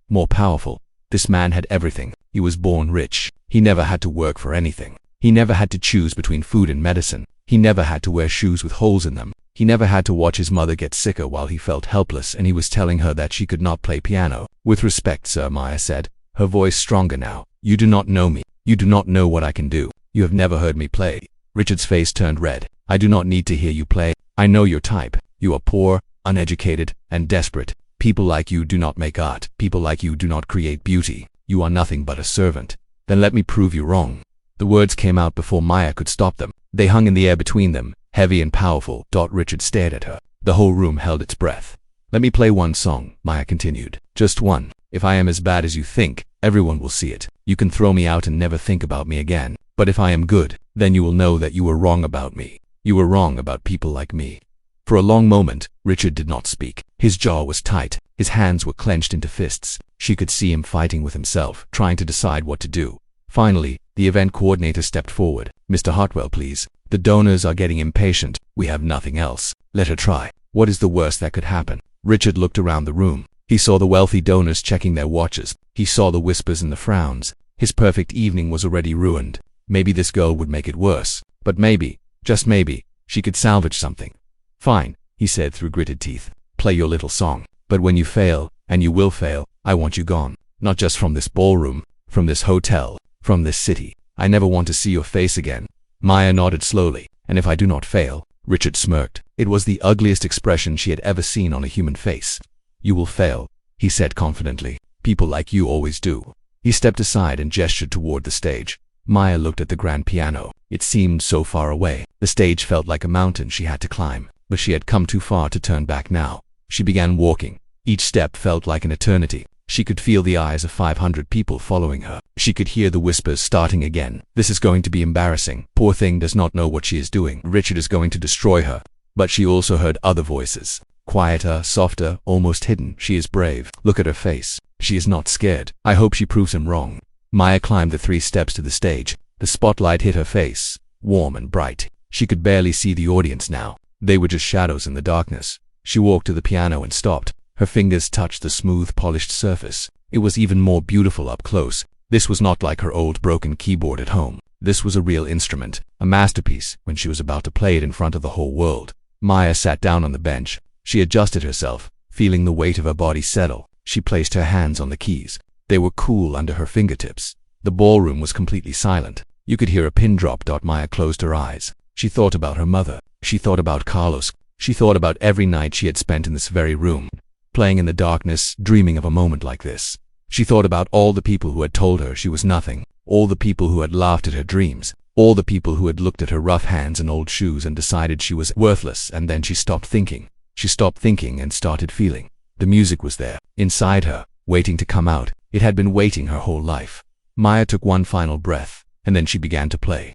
more powerful. This man had everything. He was born rich. He never had to work for anything. He never had to choose between food and medicine. He never had to wear shoes with holes in them. He never had to watch his mother get sicker while he felt helpless, and he was telling her that she could not play piano. "With respect, sir," Maya said, her voice stronger now. "You do not know me. You do not know what I can do. You have never heard me play." Richard's face turned red. "I do not need to hear you play. I know your type. You are poor, uneducated, and desperate. People like you do not make art. People like you do not create beauty. You are nothing but a servant. Then let me prove you wrong." The words came out before Maya could stop them. They hung in the air between them, heavy and powerful. Richard stared at her. The whole room held its breath. "Let me play one song," Maya continued. "Just one. If I am as bad as you think, everyone will see it. You can throw me out and never think about me again. But if I am good, then you will know that you were wrong about me. You were wrong about people like me." For a long moment, Richard did not speak. His jaw was tight. His hands were clenched into fists. She could see him fighting with himself, trying to decide what to do. Finally, the event coordinator stepped forward. "Mr. Hartwell, please. The donors are getting impatient. We have nothing else. Let her try. What is the worst that could happen?" Richard looked around the room. He saw the wealthy donors checking their watches. He saw the whispers and the frowns. His perfect evening was already ruined. Maybe this girl would make it worse. But maybe, just maybe, she could salvage something. "Fine," he said through gritted teeth. "Play your little song. But when you fail, and you will fail, I want you gone. Not just from this ballroom, from this hotel, from this city. I never want to see your face again." Maya nodded slowly. "And if I do not fail?" Richard smirked. It was the ugliest expression she had ever seen on a human face. "You will fail," he said confidently. "People like you always do." He stepped aside and gestured toward the stage. Maya looked at the grand piano. It seemed so far away. The stage felt like a mountain she had to climb, but she had come too far to turn back now. She began walking. Each step felt like an eternity. She could feel the eyes of 500 people following her. She could hear the whispers starting again. "This is going to be embarrassing. Poor thing does not know what she is doing. Richard is going to destroy her." But she also heard other voices. Quieter, softer, almost hidden. "She is brave. Look at her face. She is not scared. I hope she proves him wrong." Maya climbed the 3 steps to the stage. The spotlight hit her face, warm and bright. She could barely see the audience now. They were just shadows in the darkness. She walked to the piano and stopped. Her fingers touched the smooth, polished surface. It was even more beautiful up close. This was not like her old broken keyboard at home. This was a real instrument, a masterpiece, when she was about to play it in front of the whole world. Maya sat down on the bench. She adjusted herself, feeling the weight of her body settle. She placed her hands on the keys. They were cool under her fingertips. The ballroom was completely silent. You could hear a pin drop. Maya closed her eyes. She thought about her mother. She thought about Carlos. She thought about every night she had spent in this very room, playing in the darkness, dreaming of a moment like this. She thought about all the people who had told her she was nothing, all the people who had laughed at her dreams, all the people who had looked at her rough hands and old shoes and decided she was worthless, and then she stopped thinking. She stopped thinking and started feeling. The music was there, inside her, waiting to come out. It had been waiting her whole life. Maya took one final breath, and then she began to play.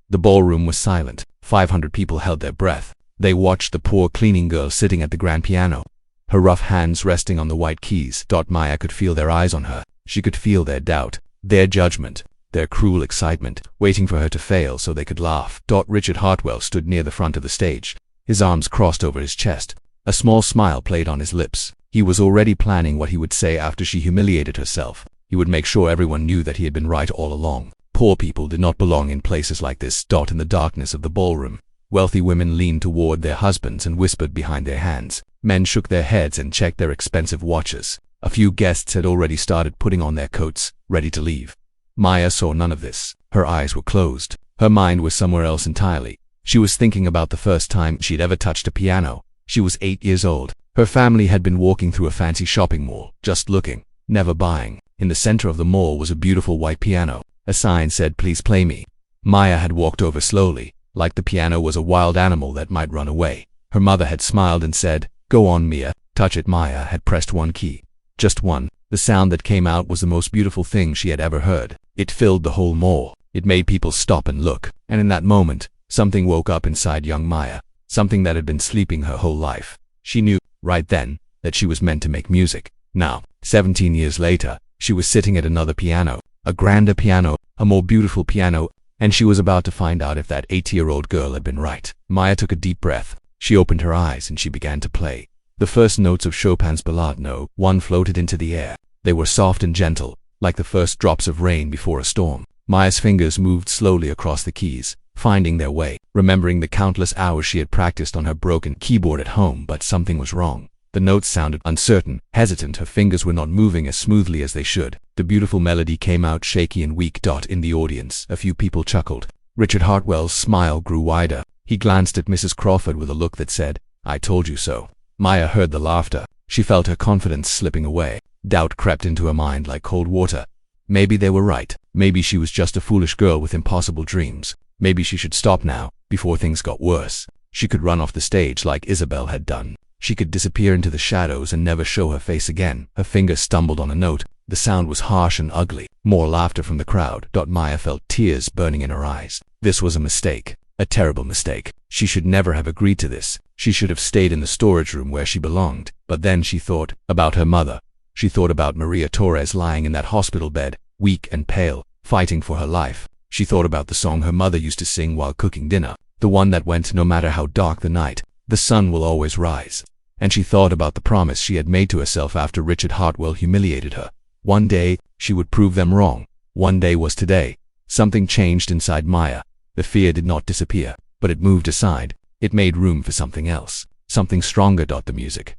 The ballroom was silent. 500 people held their breath. They watched the poor cleaning girl sitting at the grand piano, her rough hands resting on the white keys. Maya could feel their eyes on her. She could feel their doubt, their judgment, their cruel excitement, waiting for her to fail so they could laugh. Richard Hartwell stood near the front of the stage, his arms crossed over his chest. A small smile played on his lips. He was already planning what he would say after she humiliated herself. He would make sure everyone knew that he had been right all along. Poor people did not belong in places like this. In the darkness of the ballroom, wealthy women leaned toward their husbands and whispered behind their hands. Men shook their heads and checked their expensive watches. A few guests had already started putting on their coats, ready to leave. Maya saw none of this. Her eyes were closed. Her mind was somewhere else entirely. She was thinking about the first time she'd ever touched a piano. She was 8 years old. Her family had been walking through a fancy shopping mall, just looking, never buying. In the center of the mall was a beautiful white piano. A sign said, "Please play me." Maya had walked over slowly, like the piano was a wild animal that might run away. Her mother had smiled and said, "Go on, Mia, touch it." Maya had pressed one key. Just one. The sound that came out was the most beautiful thing she had ever heard. It filled the whole mall. It made people stop and look. And in that moment, something woke up inside young Maya. Something that had been sleeping her whole life. She knew, right then, that she was meant to make music. Now, 17 years later, she was sitting at another piano. A grander piano, a more beautiful piano, and she was about to find out if that 80-year-old girl had been right. Maya took a deep breath. She opened her eyes and she began to play. The first notes of Chopin's Ballade No. 1 floated into the air. They were soft and gentle, like the first drops of rain before a storm. Maya's fingers moved slowly across the keys, finding their way, remembering the countless hours she had practiced on her broken keyboard at home, but something was wrong. The notes sounded uncertain, hesitant. Her fingers were not moving as smoothly as they should. The beautiful melody came out shaky and weak. In the audience, a few people chuckled. Richard Hartwell's smile grew wider. He glanced at Mrs. Crawford with a look that said, "I told you so." Maya heard the laughter. She felt her confidence slipping away. Doubt crept into her mind like cold water. Maybe they were right. Maybe she was just a foolish girl with impossible dreams. Maybe she should stop now, before things got worse. She could run off the stage like Isabel had done. She could disappear into the shadows and never show her face again. Her finger stumbled on a note. The sound was harsh and ugly. More laughter from the crowd. Maya felt tears burning in her eyes. This was a mistake. A terrible mistake. She should never have agreed to this. She should have stayed in the storage room where she belonged. But then she thought about her mother. She thought about Maria Torres lying in that hospital bed, weak and pale, fighting for her life. She thought about the song her mother used to sing while cooking dinner, the one that went, no matter how dark the night, the sun will always rise. And she thought about the promise she had made to herself after Richard Hartwell humiliated her. One day, she would prove them wrong. One day was today. Something changed inside Maya. The fear did not disappear, but it moved aside. It made room for something else. Something stronger. The music.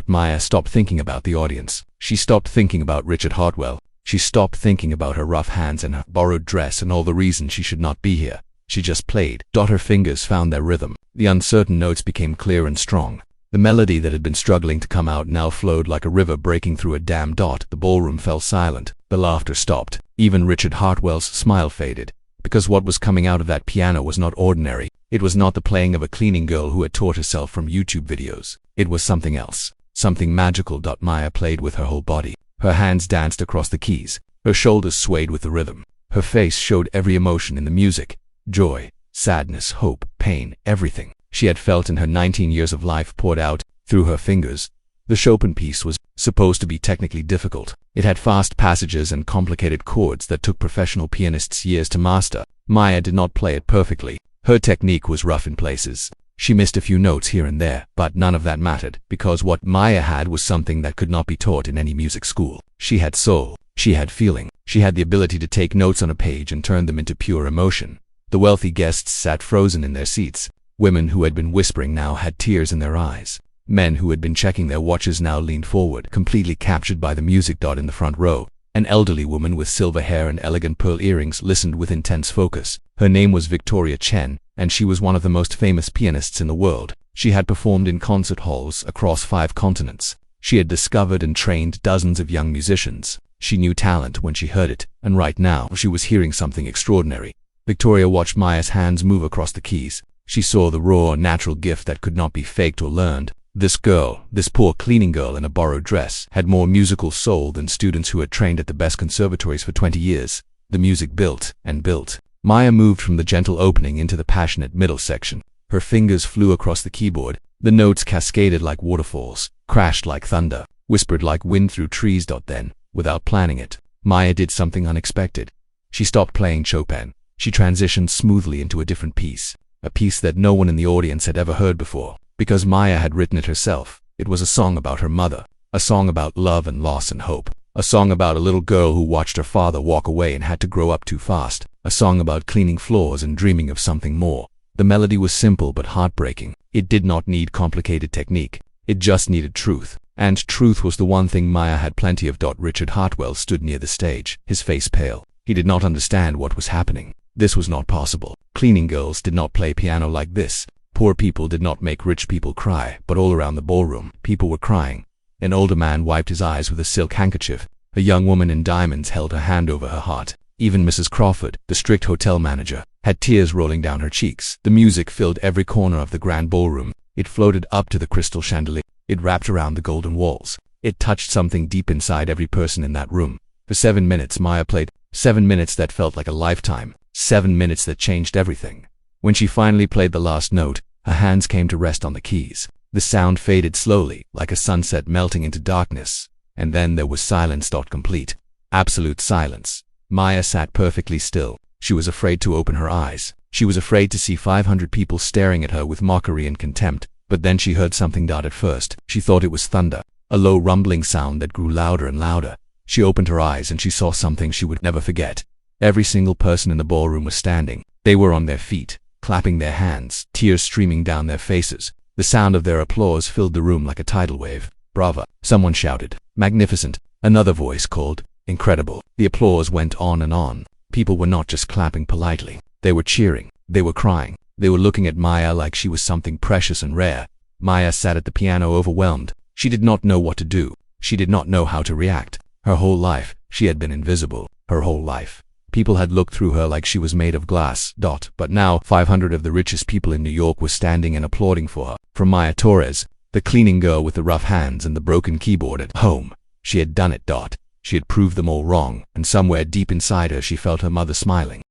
Maya stopped thinking about the audience. She stopped thinking about Richard Hartwell. She stopped thinking about her rough hands and her borrowed dress and all the reasons she should not be here. She just played. Her fingers found their rhythm. The uncertain notes became clear and strong. The melody that had been struggling to come out now flowed like a river breaking through a dam. The ballroom fell silent. The laughter stopped. Even Richard Hartwell's smile faded. Because what was coming out of that piano was not ordinary. It was not the playing of a cleaning girl who had taught herself from YouTube videos. It was something else. Something magical. Maya played with her whole body. Her hands danced across the keys. Her shoulders swayed with the rhythm. Her face showed every emotion in the music. Joy, sadness, hope, pain, everything she had felt in her 19 years of life poured out through her fingers. The Chopin piece was supposed to be technically difficult. It had fast passages and complicated chords that took professional pianists years to master. Maya did not play it perfectly. Her technique was rough in places. She missed a few notes here and there, but none of that mattered, because what Maya had was something that could not be taught in any music school. She had soul. She had feeling. She had the ability to take notes on a page and turn them into pure emotion. The wealthy guests sat frozen in their seats. Women who had been whispering now had tears in their eyes. Men who had been checking their watches now leaned forward, completely captured by the music. In the front row, an elderly woman with silver hair and elegant pearl earrings listened with intense focus. Her name was Victoria Chen, and she was one of the most famous pianists in the world. She had performed in concert halls across 5 continents. She had discovered and trained dozens of young musicians. She knew talent when she heard it, and right now she was hearing something extraordinary. Victoria watched Maya's hands move across the keys. She saw the raw, natural gift that could not be faked or learned. This girl, this poor cleaning girl in a borrowed dress, had more musical soul than students who had trained at the best conservatories for 20 years. The music built and built. Maya moved from the gentle opening into the passionate middle section. Her fingers flew across the keyboard. The notes cascaded like waterfalls, crashed like thunder, whispered like wind through trees. Then, without planning it, Maya did something unexpected. She stopped playing Chopin. She transitioned smoothly into a different piece, a piece that no one in the audience had ever heard before. Because Maya had written it herself, it was a song about her mother, a song about love and loss and hope, a song about a little girl who watched her father walk away and had to grow up too fast, a song about cleaning floors and dreaming of something more. The melody was simple but heartbreaking. It did not need complicated technique. It just needed truth. And truth was the one thing Maya had plenty of. Richard Hartwell stood near the stage, his face pale. He did not understand what was happening. This was not possible. Cleaning girls did not play piano like this. Poor people did not make rich people cry, but all around the ballroom, people were crying. An older man wiped his eyes with a silk handkerchief. A young woman in diamonds held her hand over her heart. Even Mrs. Crawford, the strict hotel manager, had tears rolling down her cheeks. The music filled every corner of the grand ballroom. It floated up to the crystal chandelier. It wrapped around the golden walls. It touched something deep inside every person in that room. For 7 minutes, Maya played. 7 minutes that felt like a lifetime. 7 minutes that changed everything. When she finally played the last note, her hands came to rest on the keys. The sound faded slowly, like a sunset melting into darkness. And then there was silence. Complete. Absolute silence. Maya sat perfectly still. She was afraid to open her eyes. She was afraid to see 500 people staring at her with mockery and contempt. But then she heard something. At first, she thought it was thunder, a low rumbling sound that grew louder and louder. She opened her eyes and she saw something she would never forget. Every single person in the ballroom was standing. They were on their feet, clapping their hands, tears streaming down their faces. The sound of their applause filled the room like a tidal wave. Brava! Someone shouted. Magnificent! Another voice called. Incredible! The applause went on and on. People were not just clapping politely. They were cheering. They were crying. They were looking at Maya like she was something precious and rare. Maya sat at the piano overwhelmed. She did not know what to do. She did not know how to react. Her whole life, she had been invisible. Her whole life. People had looked through her like she was made of glass. But now, 500 of the richest people in New York were standing and applauding for her. From Maya Torres, the cleaning girl with the rough hands and the broken keyboard at home. She had done it. She had proved them all wrong, and somewhere deep inside her she felt her mother smiling.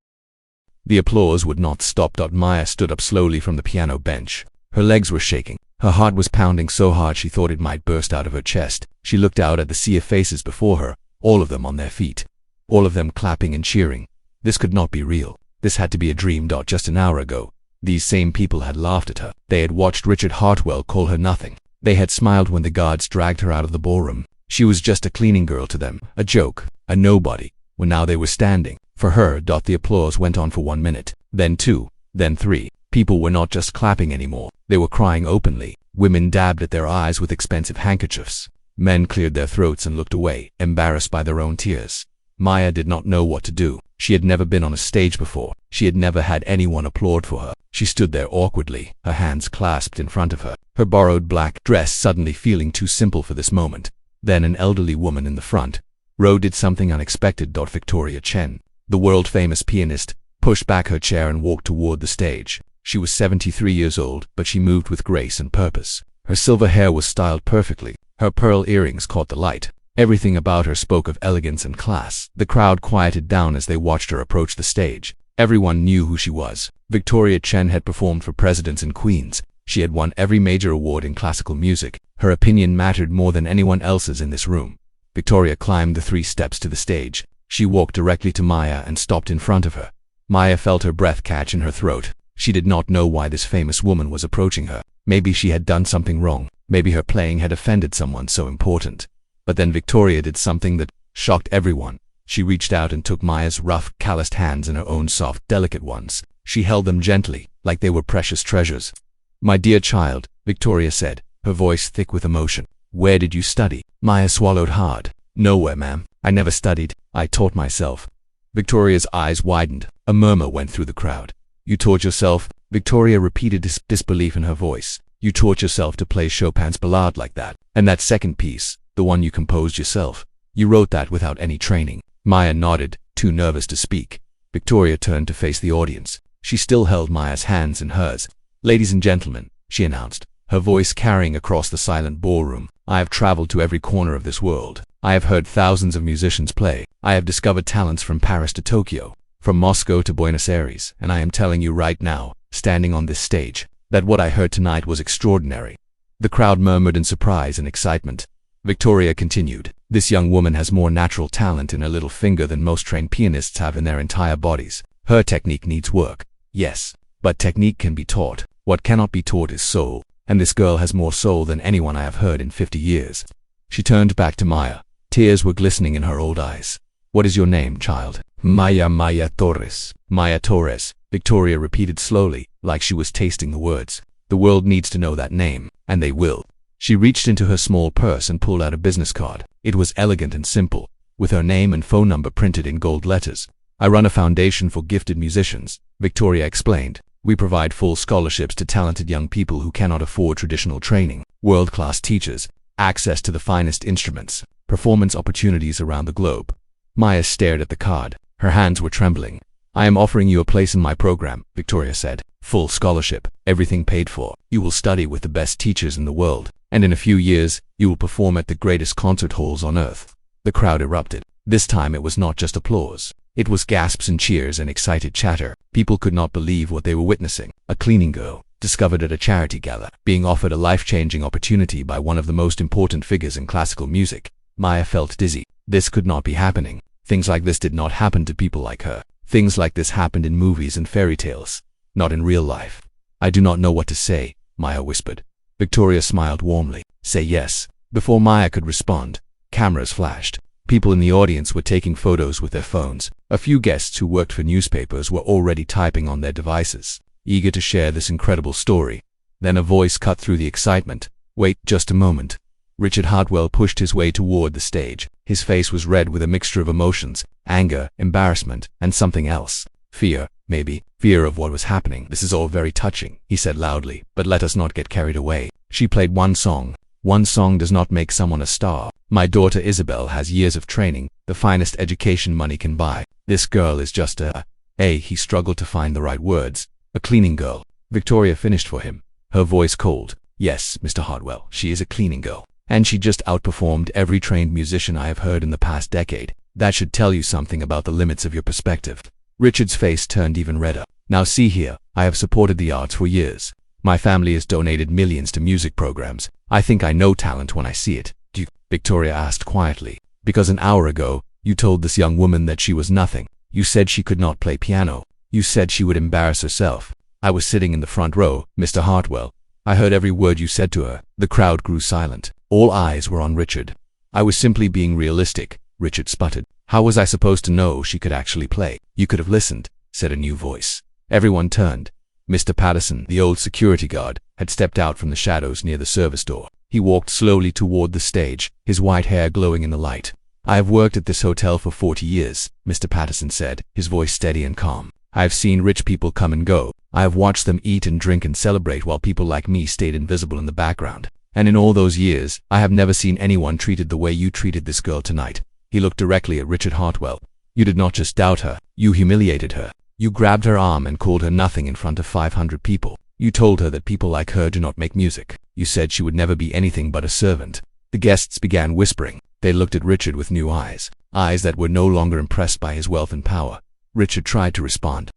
The applause would not stop. Maya stood up slowly from the piano bench. Her legs were shaking. Her heart was pounding so hard she thought it might burst out of her chest. She looked out at the sea of faces before her, all of them on their feet. All of them clapping and cheering. This could not be real. This had to be a dream. Just an hour ago, these same people had laughed at her. They had watched Richard Hartwell call her nothing. They had smiled when the guards dragged her out of the ballroom. She was just a cleaning girl to them, a joke, a nobody. When now they were standing for her. The applause went on for 1 minute, then 2, then 3. People were not just clapping anymore. They were crying openly. Women dabbed at their eyes with expensive handkerchiefs. Men cleared their throats and looked away, embarrassed by their own tears. Maya did not know what to do. She had never been on a stage before. She had never had anyone applaud for her. She stood there awkwardly, her hands clasped in front of her, her borrowed black dress suddenly feeling too simple for this moment. Then an elderly woman in the front row did something unexpected. Victoria Chen, the world-famous pianist, pushed back her chair and walked toward the stage. She was 73 years old, but she moved with grace and purpose. Her silver hair was styled perfectly. Her pearl earrings caught the light. Everything about her spoke of elegance and class. The crowd quieted down as they watched her approach the stage. Everyone knew who she was. Victoria Chen had performed for presidents and queens. She had won every major award in classical music. Her opinion mattered more than anyone else's in this room. Victoria climbed the 3 steps to the stage. She walked directly to Maya and stopped in front of her. Maya felt her breath catch in her throat. She did not know why this famous woman was approaching her. Maybe she had done something wrong. Maybe her playing had offended someone so important. But then Victoria did something that shocked everyone. She reached out and took Maya's rough, calloused hands in her own soft, delicate ones. She held them gently, like they were precious treasures. "My dear child," Victoria said, her voice thick with emotion. "Where did you study?" Maya swallowed hard. "Nowhere, ma'am. I never studied. I taught myself." Victoria's eyes widened. A murmur went through the crowd. "You taught yourself?" Victoria repeated disbelief in her voice. "You taught yourself to play Chopin's Ballade like that? And that second piece, the one you composed yourself, you wrote that without any training?" Maya nodded, too nervous to speak. Victoria turned to face the audience. She still held Maya's hands in hers. "Ladies and gentlemen," she announced, her voice carrying across the silent ballroom, "I have traveled to every corner of this world. I have heard thousands of musicians play. I have discovered talents from Paris to Tokyo, from Moscow to Buenos Aires, and I am telling you right now, standing on this stage, that what I heard tonight was extraordinary." The crowd murmured in surprise and excitement. Victoria continued, "This young woman has more natural talent in her little finger than most trained pianists have in their entire bodies. Her technique needs work. Yes, but technique can be taught. What cannot be taught is soul, and this girl has more soul than anyone I have heard in 50 years. She turned back to Maya. Tears were glistening in her old eyes. "What is your name, child?" Maya Torres." "Maya Torres," Victoria repeated slowly, like she was tasting the words. "The world needs to know that name, and they will." She reached into her small purse and pulled out a business card. It was elegant and simple, with her name and phone number printed in gold letters. "I run a foundation for gifted musicians," Victoria explained. "We provide full scholarships to talented young people who cannot afford traditional training, world-class teachers, access to the finest instruments, performance opportunities around the globe." Maya stared at the card. Her hands were trembling. "I am offering you a place in my program," Victoria said. "Full scholarship, everything paid for. You will study with the best teachers in the world, and in a few years, you will perform at the greatest concert halls on earth." The crowd erupted. This time it was not just applause. It was gasps and cheers and excited chatter. People could not believe what they were witnessing. A cleaning girl, discovered at a charity gala, being offered a life-changing opportunity by one of the most important figures in classical music. Maya felt dizzy. This could not be happening. Things like this did not happen to people like her. Things like this happened in movies and fairy tales, not in real life. "I do not know what to say," Maya whispered. Victoria smiled warmly. "Say yes." Before Maya could respond, cameras flashed. People in the audience were taking photos with their phones. A few guests who worked for newspapers were already typing on their devices, eager to share this incredible story. Then a voice cut through the excitement. "Wait just a moment." Richard Hartwell pushed his way toward the stage. His face was red with a mixture of emotions, anger, embarrassment, and something else. Fear, maybe. Fear of what was happening. "This is all very touching," he said loudly, "but let us not get carried away." She played one song. One song does not make someone a star. My daughter Isabel has years of training, the finest education money can buy. This girl is just he struggled to find the right words. A cleaning girl. Victoria finished for him, her voice cold. Yes, Mr. Hartwell, she is a cleaning girl. And she just outperformed every trained musician I have heard in the past decade. That should tell you something about the limits of your perspective. Richard's face turned even redder. Now see here, I have supported the arts for years. My family has donated millions to music programs. I think I know talent when I see it. Do you? Victoria asked quietly. Because an hour ago, you told this young woman that she was nothing. You said she could not play piano. You said she would embarrass herself. I was sitting in the front row, Mr. Hartwell. I heard every word you said to her. The crowd grew silent. All eyes were on Richard. I was simply being realistic, Richard sputtered. How was I supposed to know she could actually play? You could have listened, said a new voice. Everyone turned. Mr. Patterson, the old security guard, had stepped out from the shadows near the service door. He walked slowly toward the stage, his white hair glowing in the light. I have worked at this hotel for 40 years, Mr. Patterson said, his voice steady and calm. I have seen rich people come and go. I have watched them eat and drink and celebrate while people like me stayed invisible in the background. And in all those years, I have never seen anyone treated the way you treated this girl tonight. He looked directly at Richard Hartwell. You did not just doubt her, you humiliated her. You grabbed her arm and called her nothing in front of 500 people. You told her that people like her do not make music. You said she would never be anything but a servant. The guests began whispering. They looked at Richard with new eyes, eyes that were no longer impressed by his wealth and power. Richard tried to respond.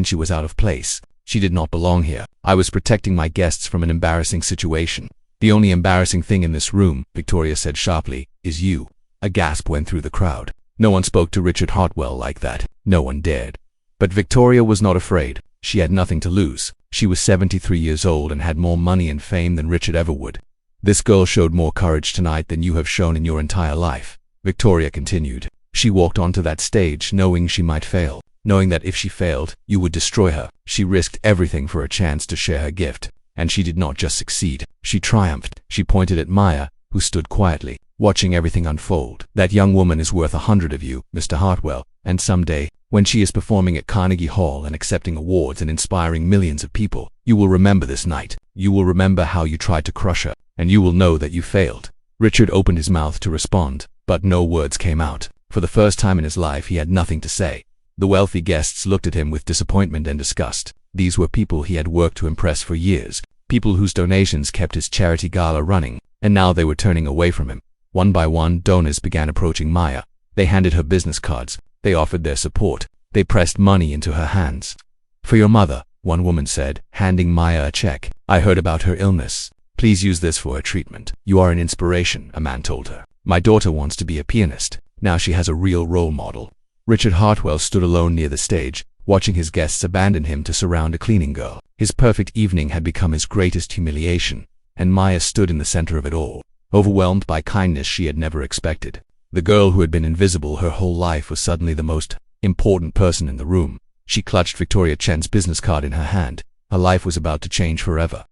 She was out of place. She did not belong here. I was protecting my guests from an embarrassing situation. The only embarrassing thing in this room, Victoria said sharply, is you. A gasp went through the crowd. No one spoke to Richard Hartwell like that. No one dared. But Victoria was not afraid. She had nothing to lose. She was 73 years old and had more money and fame than Richard ever would. This girl showed more courage tonight than you have shown in your entire life, Victoria continued. She walked onto that stage knowing she might fail, knowing that if she failed, you would destroy her. She risked everything for a chance to share her gift. And she did not just succeed. She triumphed. She pointed at Maya, who stood quietly, watching everything unfold. That young woman is worth 100 of you, Mr. Hartwell, and someday, when she is performing at Carnegie Hall and accepting awards and inspiring millions of people, you will remember this night. You will remember how you tried to crush her, and you will know that you failed. Richard opened his mouth to respond, but no words came out. For the first time in his life, he had nothing to say. The wealthy guests looked at him with disappointment and disgust. These were people he had worked to impress for years, people whose donations kept his charity gala running, and now they were turning away from him. One by one, donors began approaching Maya. They handed her business cards. They offered their support. They pressed money into her hands. For your mother, one woman said, handing Maya a check. I heard about her illness. Please use this for her treatment. You are an inspiration, a man told her. My daughter wants to be a pianist. Now she has a real role model. Richard Hartwell stood alone near the stage, watching his guests abandon him to surround a cleaning girl. His perfect evening had become his greatest humiliation, and Maya stood in the center of it all, overwhelmed by kindness she had never expected. The girl who had been invisible her whole life was suddenly the most important person in the room. She clutched Victoria Chen's business card in her hand. Her life was about to change forever.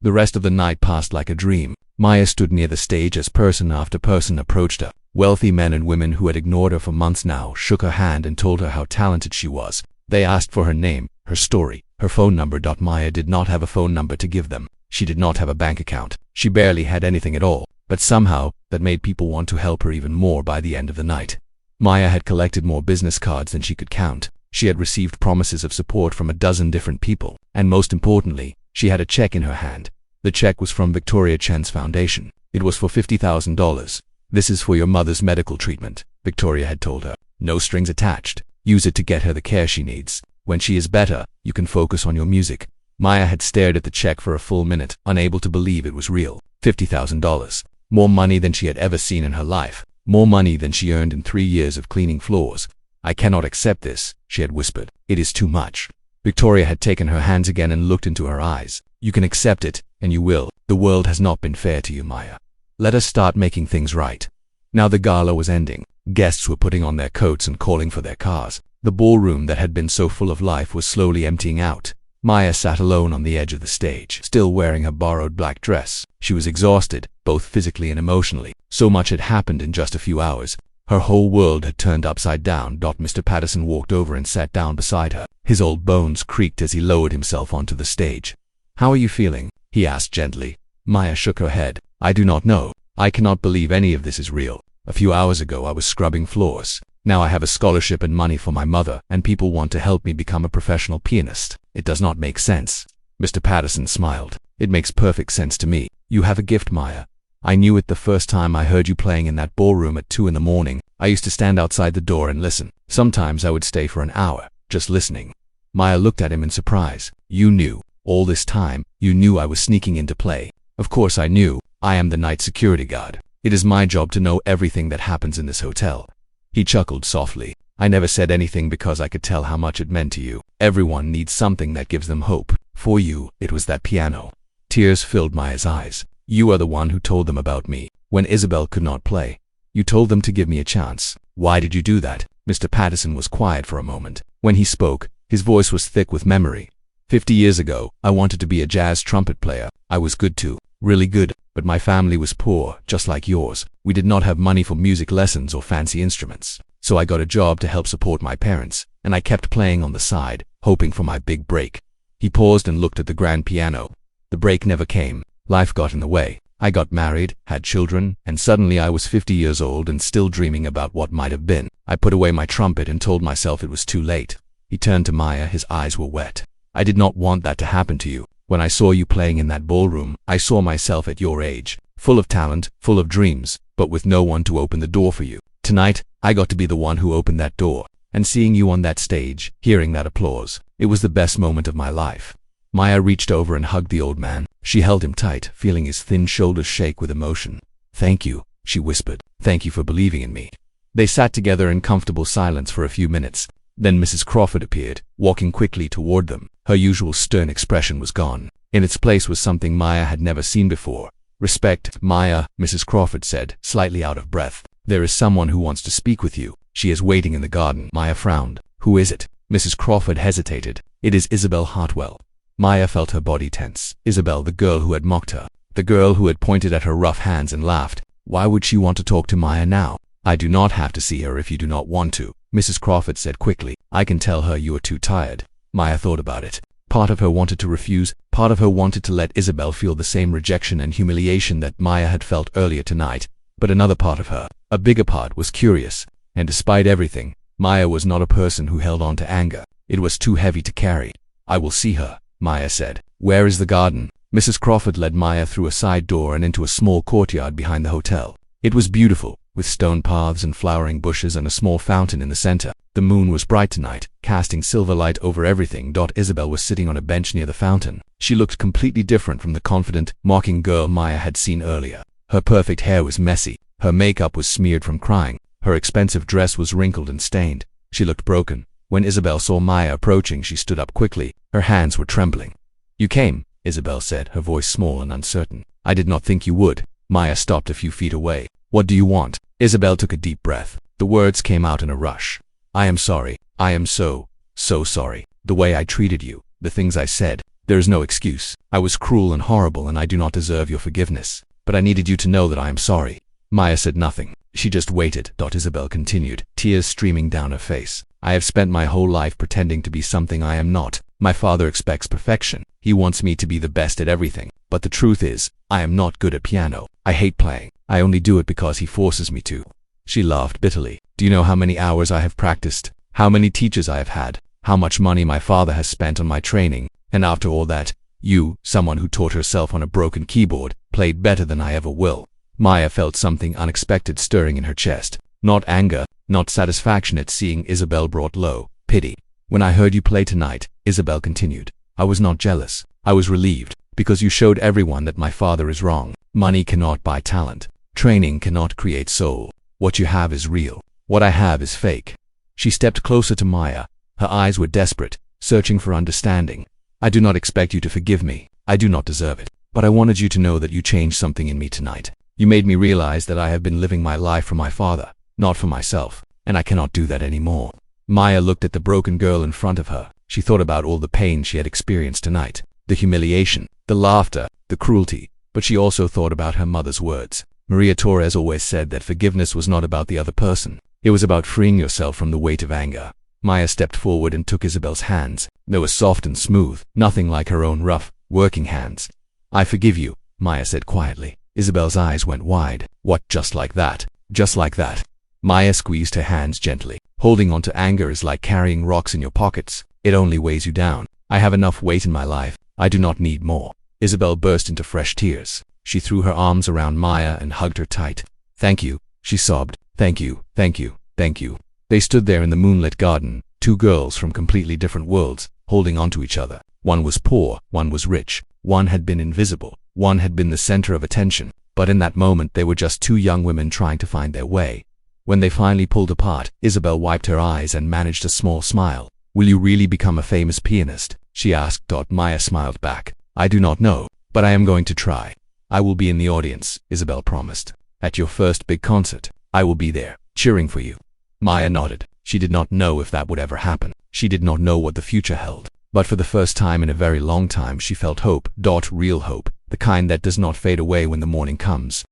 The rest of the night passed like a dream. Maya stood near the stage as person after person approached her. Wealthy men and women who had ignored her for months now shook her hand and told her how talented she was. They asked for her name, her story, her phone number. Maya did not have a phone number to give them. She did not have a bank account. She barely had anything at all. But somehow, that made people want to help her even more by the end of the night. Maya had collected more business cards than she could count. She had received promises of support from a dozen different people. And most importantly, she had a check in her hand. The check was from Victoria Chen's foundation. It was for $50,000. This is for your mother's medical treatment, Victoria had told her. No strings attached. Use it to get her the care she needs. When she is better, you can focus on your music. Maya had stared at the check for a full minute, unable to believe it was real. $50,000. More money than she had ever seen in her life. More money than she earned in 3 years of cleaning floors. I cannot accept this, she had whispered. It is too much. Victoria had taken her hands again and looked into her eyes. You can accept it, and you will. The world has not been fair to you, Maya. Let us start making things right. Now the gala was ending. Guests were putting on their coats and calling for their cars. The ballroom that had been so full of life was slowly emptying out. Maya sat alone on the edge of the stage, still wearing her borrowed black dress. She was exhausted, both physically and emotionally. So much had happened in just a few hours. Her whole world had turned upside down. Mr. Patterson walked over and sat down beside her. His old bones creaked as he lowered himself onto the stage. How are you feeling? He asked gently. Maya shook her head. I do not know. I cannot believe any of this is real. A few hours ago I was scrubbing floors. Now I have a scholarship and money for my mother, and people want to help me become a professional pianist. It does not make sense." Mr. Patterson smiled. "It makes perfect sense to me. You have a gift, Maya. I knew it the first time I heard you playing in that ballroom at 2 in the morning. I used to stand outside the door and listen. Sometimes I would stay for an hour, just listening." Maya looked at him in surprise. "You knew? All this time, you knew I was sneaking in to play?" "Of course I knew. I am the night security guard. It is my job to know everything that happens in this hotel." He chuckled softly. "I never said anything because I could tell how much it meant to you. Everyone needs something that gives them hope. For you, it was that piano." Tears filled Maya's eyes. "You are the one who told them about me, when Isabel could not play. You told them to give me a chance. Why did you do that?" Mr. Patterson was quiet for a moment. When he spoke, his voice was thick with memory. 50 years ago, I wanted to be a jazz trumpet player. I was good too, really good, but my family was poor, just like yours. We did not have money for music lessons or fancy instruments. So I got a job to help support my parents, and I kept playing on the side, hoping for my big break." He paused and looked at the grand piano. "The break never came. Life got in the way. I got married, had children, and suddenly I was 50 years old and still dreaming about what might have been. I put away my trumpet and told myself it was too late." He turned to Maya, his eyes were wet. "I did not want that to happen to you. When I saw you playing in that ballroom, I saw myself at your age, full of talent, full of dreams, but with no one to open the door for you. Tonight, I got to be the one who opened that door, and seeing you on that stage, hearing that applause, it was the best moment of my life." Maya reached over and hugged the old man. She held him tight, feeling his thin shoulders shake with emotion. "Thank you," she whispered. "Thank you for believing in me." They sat together in comfortable silence for a few minutes. Then Mrs. Crawford appeared, walking quickly toward them. Her usual stern expression was gone. In its place was something Maya had never seen before. "Respect, Maya," Mrs. Crawford said, slightly out of breath. "There is someone who wants to speak with you. She is waiting in the garden." Maya frowned. "Who is it?" Mrs. Crawford hesitated. "It is Isabel Hartwell." Maya felt her body tense. Isabel, the girl who had mocked her. The girl who had pointed at her rough hands and laughed. Why would she want to talk to Maya now? "I do not have to see her if you do not want to," Mrs. Crawford said quickly. "I can tell her you are too tired." Maya thought about it. Part of her wanted to refuse, part of her wanted to let Isabel feel the same rejection and humiliation that Maya had felt earlier tonight. But another part of her, a bigger part, was curious. And despite everything, Maya was not a person who held on to anger. It was too heavy to carry. "I will see her," Maya said. "Where is the garden?" Mrs. Crawford led Maya through a side door and into a small courtyard behind the hotel. It was beautiful, with stone paths and flowering bushes and a small fountain in the center. The moon was bright tonight, casting silver light over everything. Isabel was sitting on a bench near the fountain. She looked completely different from the confident, mocking girl Maya had seen earlier. Her perfect hair was messy. Her makeup was smeared from crying. Her expensive dress was wrinkled and stained. She looked broken. When Isabel saw Maya approaching, she stood up quickly. Her hands were trembling. "You came," Isabel said, her voice small and uncertain. "I did not think you would." Maya stopped a few feet away. "What do you want?" Isabel took a deep breath. The words came out in a rush. "I am sorry. I am so sorry. The way I treated you, the things I said. There is no excuse. I was cruel and horrible and I do not deserve your forgiveness. But I needed you to know that I am sorry." Maya said nothing. She just waited. Isabel continued, tears streaming down her face. "I have spent my whole life pretending to be something I am not. My father expects perfection. He wants me to be the best at everything. But the truth is, I am not good at piano. I hate playing. I only do it because he forces me to." She laughed bitterly. "Do you know how many hours I have practiced? How many teachers I have had? How much money my father has spent on my training? And after all that, you, someone who taught herself on a broken keyboard, played better than I ever will." Maya felt something unexpected stirring in her chest. Not anger, not satisfaction at seeing Isabel brought low, pity. "When I heard you play tonight," Isabel continued, "I was not jealous. I was relieved, because you showed everyone that my father is wrong. Money cannot buy talent. Training cannot create soul. What you have is real. What I have is fake." She stepped closer to Maya. Her eyes were desperate, searching for understanding. "I do not expect you to forgive me. I do not deserve it. But I wanted you to know that you changed something in me tonight. You made me realize that I have been living my life for my father, not for myself, and I cannot do that anymore." Maya looked at the broken girl in front of her. She thought about all the pain she had experienced tonight, the humiliation, the laughter, the cruelty, but she also thought about her mother's words. Maria Torres always said that forgiveness was not about the other person. It was about freeing yourself from the weight of anger. Maya stepped forward and took Isabel's hands. They were soft and smooth, nothing like her own rough, working hands. "I forgive you," Maya said quietly. Isabel's eyes went wide. What, just like that? Just like that? Maya squeezed her hands gently. Holding on to anger is like carrying rocks in your pockets. It only weighs you down. I have enough weight in my life. I do not need more. Isabel burst into fresh tears. She threw her arms around Maya and hugged her tight. Thank you, she sobbed. Thank you, thank you, thank you. They stood there in the moonlit garden, two girls from completely different worlds, holding on to each other. One was poor, one was rich. One had been invisible. One had been the center of attention. But in that moment they were just two young women trying to find their way. When they finally pulled apart, Isabel wiped her eyes and managed a small smile. Will you really become a famous pianist? She asked. Maya smiled back. I do not know, but I am going to try. I will be in the audience, Isabel promised. At your first big concert, I will be there, cheering for you. Maya nodded. She did not know if that would ever happen. She did not know what the future held. But for the first time in a very long time she felt hope. Real hope, the kind that does not fade away when the morning comes.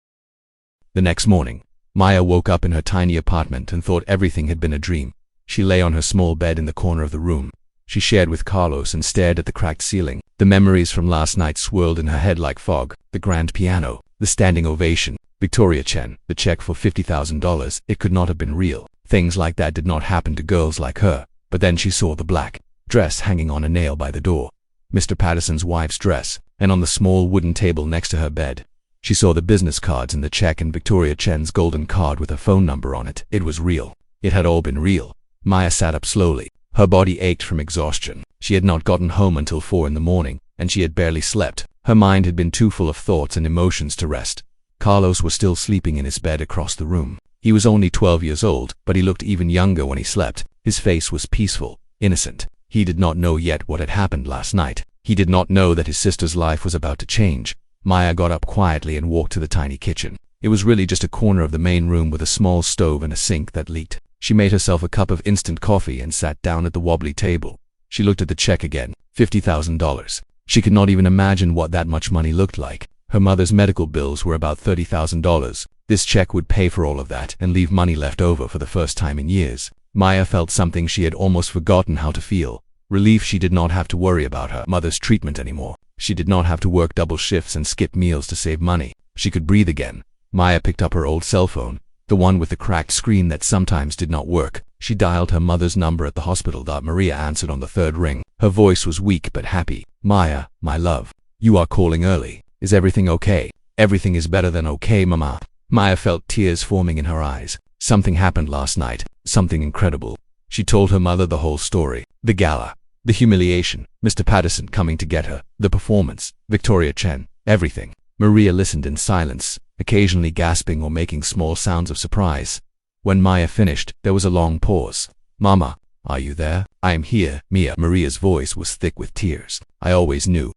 The next morning, Maya woke up in her tiny apartment and thought everything had been a dream. She lay on her small bed in the corner of the room. She shared with Carlos and stared at the cracked ceiling. The memories from last night swirled in her head like fog. The grand piano, the standing ovation, Victoria Chen, the check for $50,000. It could not have been real. Things like that did not happen to girls like her. But then she saw the black dress hanging on a nail by the door. Mr. Patterson's wife's dress, and on the small wooden table next to her bed. She saw the business cards and the check and Victoria Chen's golden card with a phone number on it. It was real. It had all been real. Maya sat up slowly. Her body ached from exhaustion. She had not gotten home until 4 in the morning, and she had barely slept. Her mind had been too full of thoughts and emotions to rest. Carlos was still sleeping in his bed across the room. He was only 12 years old, but he looked even younger when he slept. His face was peaceful, innocent. He did not know yet what had happened last night. He did not know that his sister's life was about to change. Maya got up quietly and walked to the tiny kitchen. It was really just a corner of the main room with a small stove and a sink that leaked. She made herself a cup of instant coffee and sat down at the wobbly table. She looked at the check again. $50,000. She could not even imagine what that much money looked like. Her mother's medical bills were about $30,000. This check would pay for all of that and leave money left over for the first time in years. Maya felt something she had almost forgotten how to feel. Relief. She did not have to worry about her mother's treatment anymore. She did not have to work double shifts and skip meals to save money. She could breathe again. Maya picked up her old cell phone, the one with the cracked screen that sometimes did not work. She dialed her mother's number at the hospital. Maria answered on the third ring. Her voice was weak but happy. Maya, my love. You are calling early. Is everything okay? Everything is better than okay, Mama. Maya felt tears forming in her eyes. Something happened last night. Something incredible. She told her mother the whole story. The gala. The humiliation. Mr. Patterson coming to get her. The performance. Victoria Chen. Everything. Maria listened in silence, occasionally gasping or making small sounds of surprise. When Maya finished, there was a long pause. Mama, are you there? I am here, Mia. Maria's voice was thick with tears. I always knew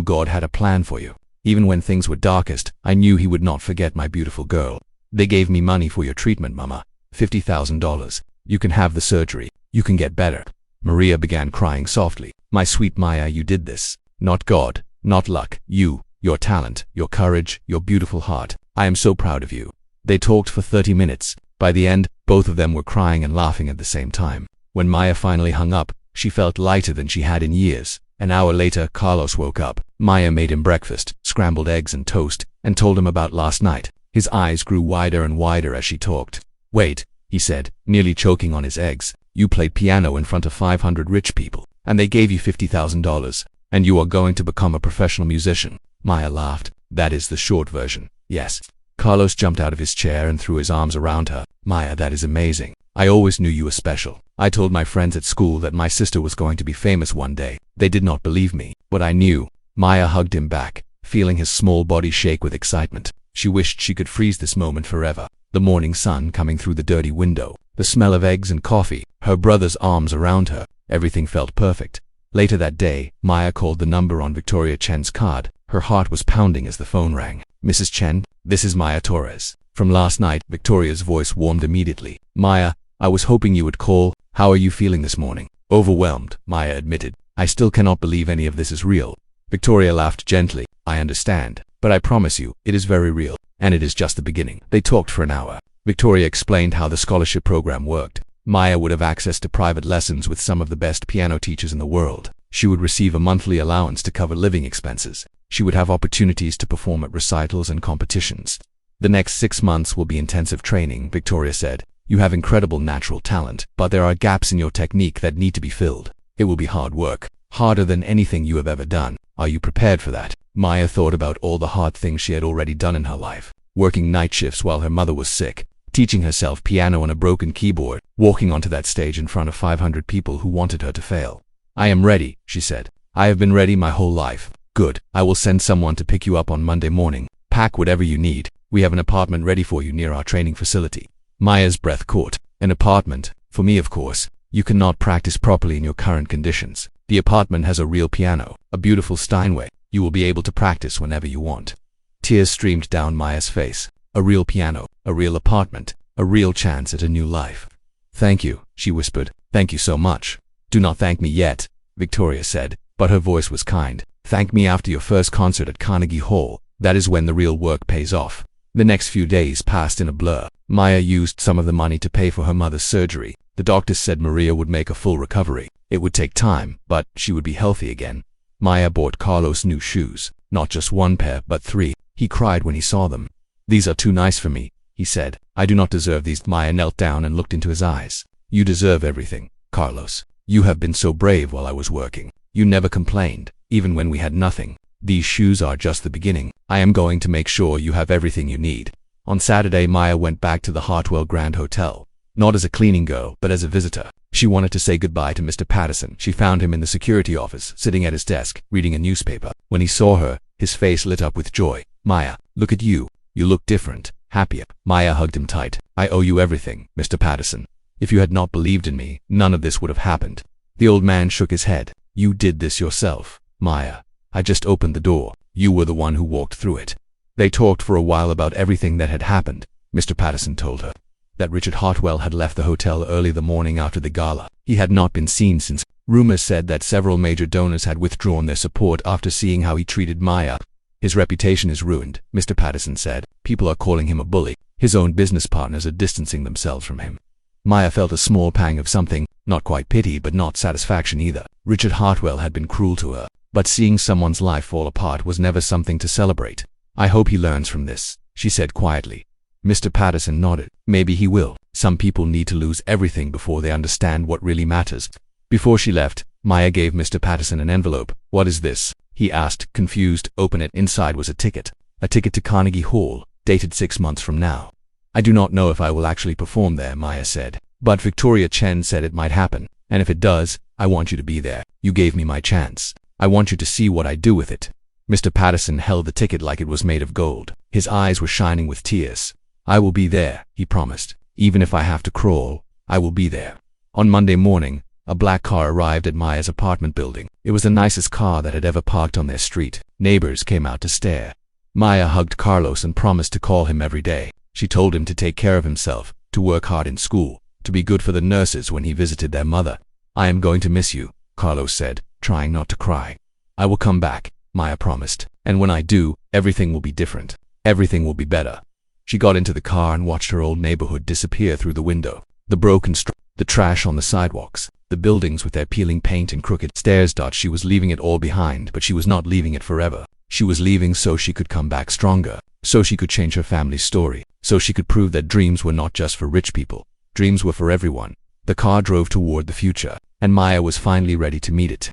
God had a plan for you. Even when things were darkest, I knew he would not forget my beautiful girl. They gave me money for your treatment, Mama. $50,000. You can have the surgery. You can get better. Maria began crying softly. My sweet Maya, you did this. Not God, not luck. You, your talent, your courage, your beautiful heart. I am so proud of you. They talked for 30 minutes. By the end, both of them were crying and laughing at the same time. When Maya finally hung up, she felt lighter than she had in years. An hour later, Carlos woke up. Maya made him breakfast, scrambled eggs and toast, and told him about last night. His eyes grew wider and wider as she talked. Wait, he said, nearly choking on his eggs. You played piano in front of 500 rich people, and they gave you $50,000, and you are going to become a professional musician. Maya laughed. That is the short version. Yes. Carlos jumped out of his chair and threw his arms around her. Maya, that is amazing. I always knew you were special. I told my friends at school that my sister was going to be famous one day. They did not believe me, but I knew. Maya hugged him back, feeling his small body shake with excitement. She wished she could freeze this moment forever. The morning sun coming through the dirty window, the smell of eggs and coffee, her brother's arms around her. Everything felt perfect. Later that day, Maya called the number on Victoria Chen's card. Her heart was pounding as the phone rang. Mrs. Chen, this is Maya Torres. From last night, Victoria's voice warmed immediately. Maya, I was hoping you would call. How are you feeling this morning? Overwhelmed, Maya admitted. I still cannot believe any of this is real. Victoria laughed gently. I understand, but I promise you, it is very real, and it is just the beginning. They talked for an hour. Victoria explained how the scholarship program worked. Maya would have access to private lessons with some of the best piano teachers in the world. She would receive a monthly allowance to cover living expenses. She would have opportunities to perform at recitals and competitions. The next 6 months will be intensive training, Victoria said. You have incredible natural talent, but there are gaps in your technique that need to be filled. It will be hard work, harder than anything you have ever done. Are you prepared for that? Maya thought about all the hard things she had already done in her life. Working night shifts while her mother was sick, teaching herself piano on a broken keyboard, walking onto that stage in front of 500 people who wanted her to fail. I am ready, she said. I have been ready my whole life. Good. I will send someone to pick you up on Monday morning. Pack whatever you need. We have an apartment ready for you near our training facility. Maya's breath caught. An apartment? For me, of course. You cannot practice properly in your current conditions. The apartment has a real piano, a beautiful Steinway. You will be able to practice whenever you want. Tears streamed down Maya's face. A real piano, a real apartment, a real chance at a new life. Thank you, she whispered. Thank you so much. Do not thank me yet, Victoria said, but her voice was kind. Thank me after your first concert at Carnegie Hall. That is when the real work pays off. The next few days passed in a blur. Maya used some of the money to pay for her mother's surgery. The doctors said Maria would make a full recovery. It would take time, but she would be healthy again. Maya bought Carlos new shoes. Not just one pair, but 3. He cried when he saw them. These are too nice for me, he said. I do not deserve these. Maya knelt down and looked into his eyes. You deserve everything, Carlos. You have been so brave while I was working. You never complained, even when we had nothing. These shoes are just the beginning. I am going to make sure you have everything you need. On Saturday, Maya went back to the Hartwell Grand Hotel. Not as a cleaning girl, but as a visitor. She wanted to say goodbye to Mr. Patterson. She found him in the security office, sitting at his desk, reading a newspaper. When he saw her, his face lit up with joy. Maya, look at you. You look different, happier. Maya hugged him tight. I owe you everything, Mr. Patterson. If you had not believed in me, none of this would have happened. The old man shook his head. You did this yourself, Maya. I just opened the door. You were the one who walked through it. They talked for a while about everything that had happened. Mr. Patterson told her that Richard Hartwell had left the hotel early the morning after the gala. He had not been seen since. Rumors said that several major donors had withdrawn their support after seeing how he treated Maya. His reputation is ruined, Mr. Patterson said. People are calling him a bully. His own business partners are distancing themselves from him. Maya felt a small pang of something, not quite pity but not satisfaction either. Richard Hartwell had been cruel to her, but seeing someone's life fall apart was never something to celebrate. I hope he learns from this, she said quietly. Mr. Patterson nodded. Maybe he will. Some people need to lose everything before they understand what really matters. Before she left, Maya gave Mr. Patterson an envelope. What is this? He asked, confused. Open it. Inside was a ticket. A ticket to Carnegie Hall, dated 6 months from now. I do not know if I will actually perform there, Maya said. But Victoria Chen said it might happen. And if it does, I want you to be there. You gave me my chance. I want you to see what I do with it. Mr. Patterson held the ticket like it was made of gold. His eyes were shining with tears. I will be there, he promised. Even if I have to crawl, I will be there. On Monday morning, a black car arrived at Maya's apartment building. It was the nicest car that had ever parked on their street. Neighbors came out to stare. Maya hugged Carlos and promised to call him every day. She told him to take care of himself, to work hard in school, to be good for the nurses when he visited their mother. I am going to miss you, Carlos said, trying not to cry. I will come back, Maya promised. And when I do, everything will be different. Everything will be better. She got into the car and watched her old neighborhood disappear through the window. The broken the trash on the sidewalks, the buildings with their peeling paint and crooked stairs. She was leaving it all behind, but she was not leaving it forever. She was leaving so she could come back stronger, so she could change her family's story, so she could prove that dreams were not just for rich people. Dreams were for everyone. The car drove toward the future, and Maya was finally ready to meet it.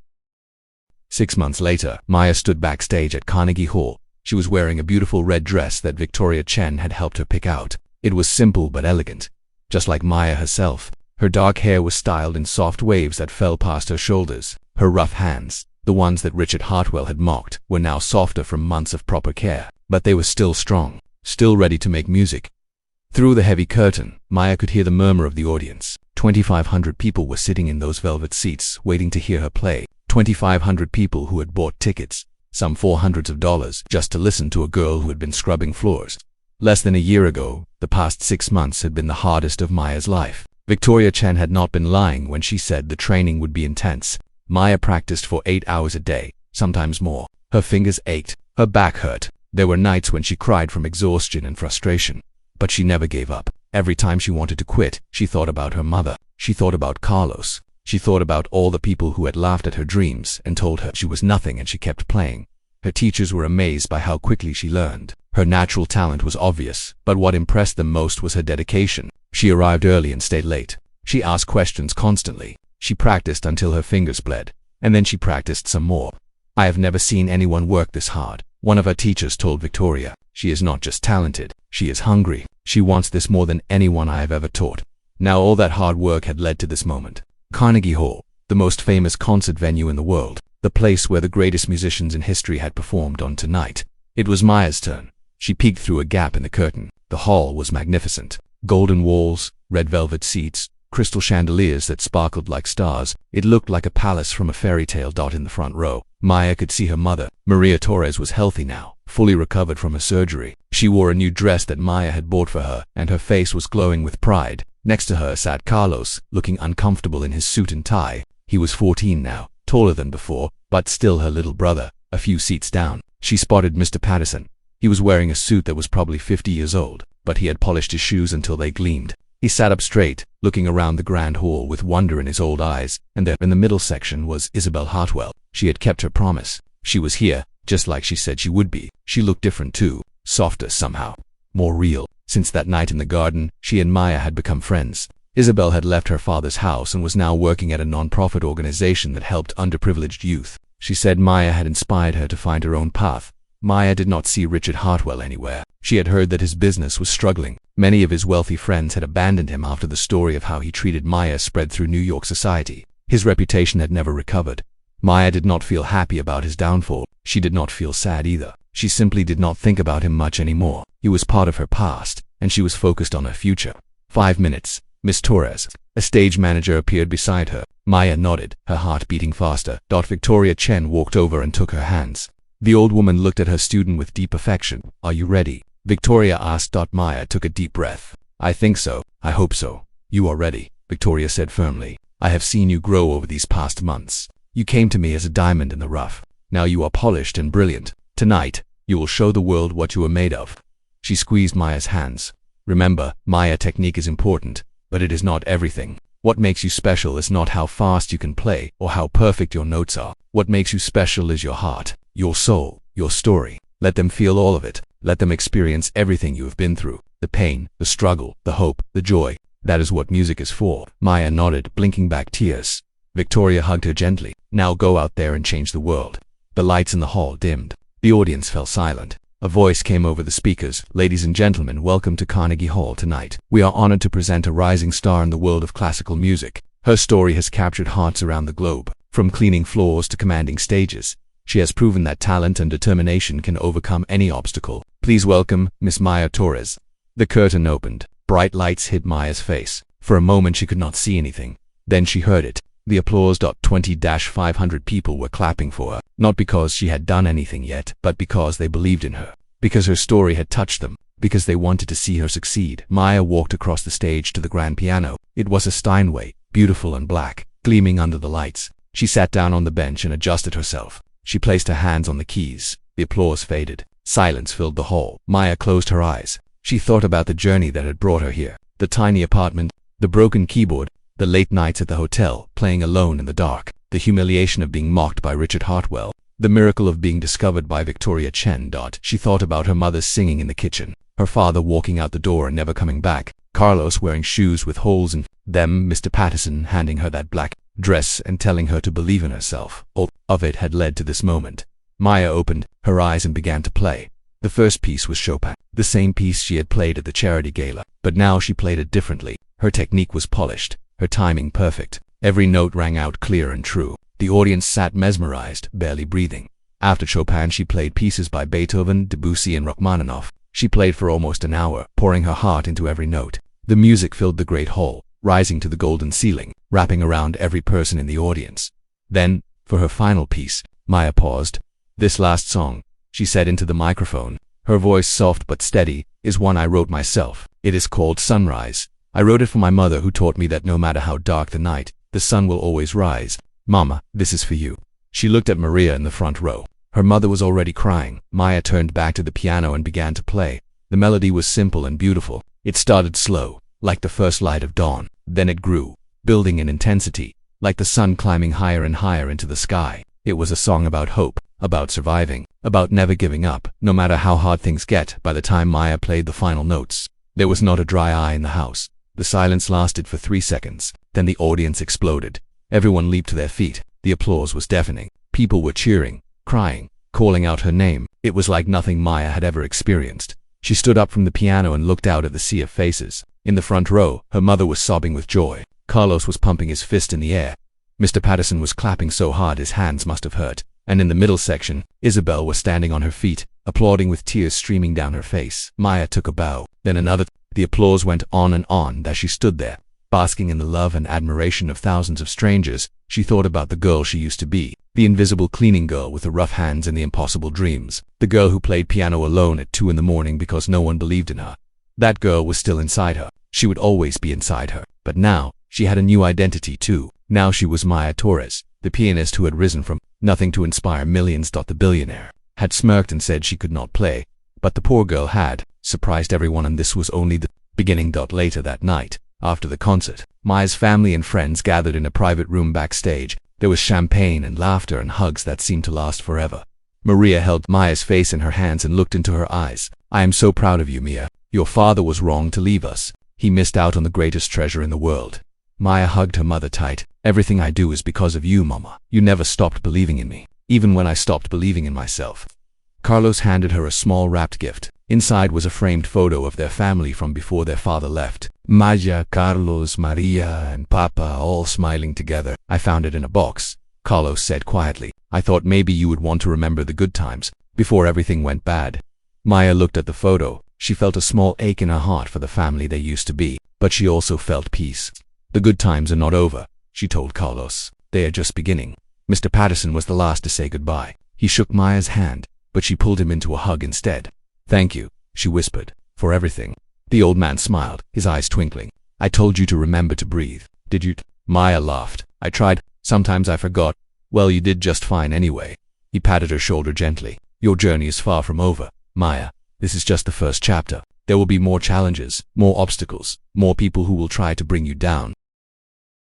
6 months later, Maya stood backstage at Carnegie Hall. She was wearing a beautiful red dress that Victoria Chen had helped her pick out. It was simple but elegant. Just like Maya herself, her dark hair was styled in soft waves that fell past her shoulders. Her rough hands, the ones that Richard Hartwell had mocked, were now softer from months of proper care. But they were still strong, still ready to make music. Through the heavy curtain, Maya could hear the murmur of the audience. 2,500 people were sitting in those velvet seats, waiting to hear her play. 2,500 people who had bought tickets, some $400s, just to listen to a girl who had been scrubbing floors. Less than a year ago, the past 6 months had been the hardest of Maya's life. Victoria Chen had not been lying when she said the training would be intense. Maya practiced for 8 hours a day, sometimes more. Her fingers ached, her back hurt. There were nights when she cried from exhaustion and frustration. But she never gave up. Every time she wanted to quit, she thought about her mother. She thought about Carlos. She thought about all the people who had laughed at her dreams and told her she was nothing, and she kept playing. Her teachers were amazed by how quickly she learned. Her natural talent was obvious, but what impressed them most was her dedication. She arrived early and stayed late. She asked questions constantly. She practiced until her fingers bled. And then she practiced some more. "I have never seen anyone work this hard," one of her teachers told Victoria. "She is not just talented, she is hungry. She wants this more than anyone I have ever taught." Now all that hard work had led to this moment. Carnegie Hall, the most famous concert venue in the world, the place where the greatest musicians in history had performed on tonight. It was Maya's turn. She peeked through a gap in the curtain. The hall was magnificent. Golden walls, red velvet seats, crystal chandeliers that sparkled like stars. It looked like a palace from a fairy tale. In the front row, Maya could see her mother. Maria Torres was healthy now, fully recovered from her surgery. She wore a new dress that Maya had bought for her, and her face was glowing with pride. Next to her sat Carlos, looking uncomfortable in his suit and tie. He was 14 now, taller than before, but still her little brother. A few seats down, she spotted Mr. Patterson. He was wearing a suit that was probably 50 years old, but he had polished his shoes until they gleamed. He sat up straight, looking around the grand hall with wonder in his old eyes, and there in the middle section was Isabel Hartwell. She had kept her promise. She was here, just like she said she would be. She looked different too, softer somehow, more real. Since that night in the garden, she and Maya had become friends. Isabel had left her father's house and was now working at a non-profit organization that helped underprivileged youth. She said Maya had inspired her to find her own path. Maya did not see Richard Hartwell anywhere. She had heard that his business was struggling. Many of his wealthy friends had abandoned him after the story of how he treated Maya spread through New York society. His reputation had never recovered. Maya did not feel happy about his downfall. She did not feel sad either. She simply did not think about him much anymore. He was part of her past, and she was focused on her future. 5 minutes. Miss Torres. A stage manager appeared beside her. Maya nodded, her heart beating faster. Victoria Chen walked over and took her hands. The old woman looked at her student with deep affection. "Are you ready?" Victoria asked. Maya took a deep breath. "I think so. I hope so." "You are ready," Victoria said firmly. "I have seen you grow over these past months. You came to me as a diamond in the rough. Now you are polished and brilliant. Tonight, you will show the world what you are made of." She squeezed Maya's hands. "Remember, Maya, technique is important, but it is not everything. What makes you special is not how fast you can play or how perfect your notes are. What makes you special is your heart, your soul, your story. Let them feel all of it. Let them experience everything you have been through. The pain, the struggle, the hope, the joy. That is what music is for." Maya nodded, blinking back tears. Victoria hugged her gently. "Now go out there and change the world." The lights in the hall dimmed. The audience fell silent. A voice came over the speakers. "Ladies and gentlemen, welcome to Carnegie Hall tonight. We are honored to present a rising star in the world of classical music. Her story has captured hearts around the globe, from cleaning floors to commanding stages. She has proven that talent and determination can overcome any obstacle. Please welcome Miss Maya Torres." The curtain opened. Bright lights hit Maya's face. For a moment she could not see anything. Then she heard it. The applause. 20-500 people were clapping for her, not because she had done anything yet, but because they believed in her, because her story had touched them, because they wanted to see her succeed. Maya walked across the stage to the grand piano. It was a Steinway, beautiful and black, gleaming under the lights. She sat down on the bench and adjusted herself. She placed her hands on the keys. The applause faded. Silence filled the hall. Maya closed her eyes. She thought about the journey that had brought her here. The tiny apartment, the broken keyboard, the late nights at the hotel, playing alone in the dark, the humiliation of being mocked by Richard Hartwell, the miracle of being discovered by Victoria Chen. She thought about her mother singing in the kitchen, her father walking out the door and never coming back, Carlos wearing shoes with holes in them, Mr. Patterson handing her that black dress and telling her to believe in herself. All of it had led to this moment. Maya opened her eyes and began to play. The first piece was Chopin, the same piece she had played at the charity gala, but now she played it differently. Her technique was polished, her timing perfect. Every note rang out clear and true. The audience sat mesmerized, barely breathing. After Chopin, she played pieces by Beethoven, Debussy, and Rachmaninoff. She played for almost an hour, pouring her heart into every note. The music filled the great hall, rising to the golden ceiling, wrapping around every person in the audience. Then, for her final piece, Maya paused. "This last song," she said into the microphone, her voice soft but steady, "is one I wrote myself. It is called Sunrise. I wrote it for my mother, who taught me that no matter how dark the night, the sun will always rise. Mama, this is for you." She looked at Maria in the front row. Her mother was already crying. Maya turned back to the piano and began to play. The melody was simple and beautiful. It started slow, like the first light of dawn. Then it grew, building in intensity, like the sun climbing higher and higher into the sky. It was a song about hope, about surviving, about never giving up, no matter how hard things get. By the time Maya played the final notes, there was not a dry eye in the house. The silence lasted for 3 seconds. Then the audience exploded. Everyone leaped to their feet. The applause was deafening. People were cheering, crying, calling out her name. It was like nothing Maya had ever experienced. She stood up from the piano and looked out at the sea of faces. In the front row, her mother was sobbing with joy. Carlos was pumping his fist in the air. Mr. Patterson was clapping so hard his hands must have hurt. And in the middle section, Isabel was standing on her feet, applauding with tears streaming down her face. Maya took a bow, then another. The applause went on and on as she stood there, basking in the love and admiration of thousands of strangers. She thought about the girl she used to be, the invisible cleaning girl with the rough hands and the impossible dreams, the girl who played piano alone at 2 in the morning because no one believed in her. That girl was still inside her. She would always be inside her. But now, she had a new identity too. Now she was Maya Torres, the pianist who had risen from nothing to inspire millions. The billionaire had smirked and said she could not play, but the poor girl had surprised everyone, and this was only the beginning. Later that night, after the concert, Maya's family and friends gathered in a private room backstage. There was champagne and laughter and hugs that seemed to last forever. Maria held Maya's face in her hands and looked into her eyes. "I am so proud of you, Mia. Your father was wrong to leave us. He missed out on the greatest treasure in the world." Maya hugged her mother tight. "Everything I do is because of you, Mama. You never stopped believing in me, even when I stopped believing in myself." Carlos handed her a small wrapped gift. Inside was a framed photo of their family from before their father left. Maya, Carlos, Maria, and Papa all smiling together. "I found it in a box," Carlos said quietly. "I thought maybe you would want to remember the good times, before everything went bad." Maya looked at the photo. She felt a small ache in her heart for the family they used to be, but she also felt peace. "The good times are not over," she told Carlos. "They are just beginning." Mr. Patterson was the last to say goodbye. He shook Maya's hand, but she pulled him into a hug instead. "Thank you," she whispered, "for everything." The old man smiled, his eyes twinkling. "I told you to remember to breathe, did you?" Maya laughed. "I tried. Sometimes I forgot." "Well, you did just fine anyway." He patted her shoulder gently. "Your journey is far from over, Maya. This is just the first chapter. There will be more challenges, more obstacles, more people who will try to bring you down.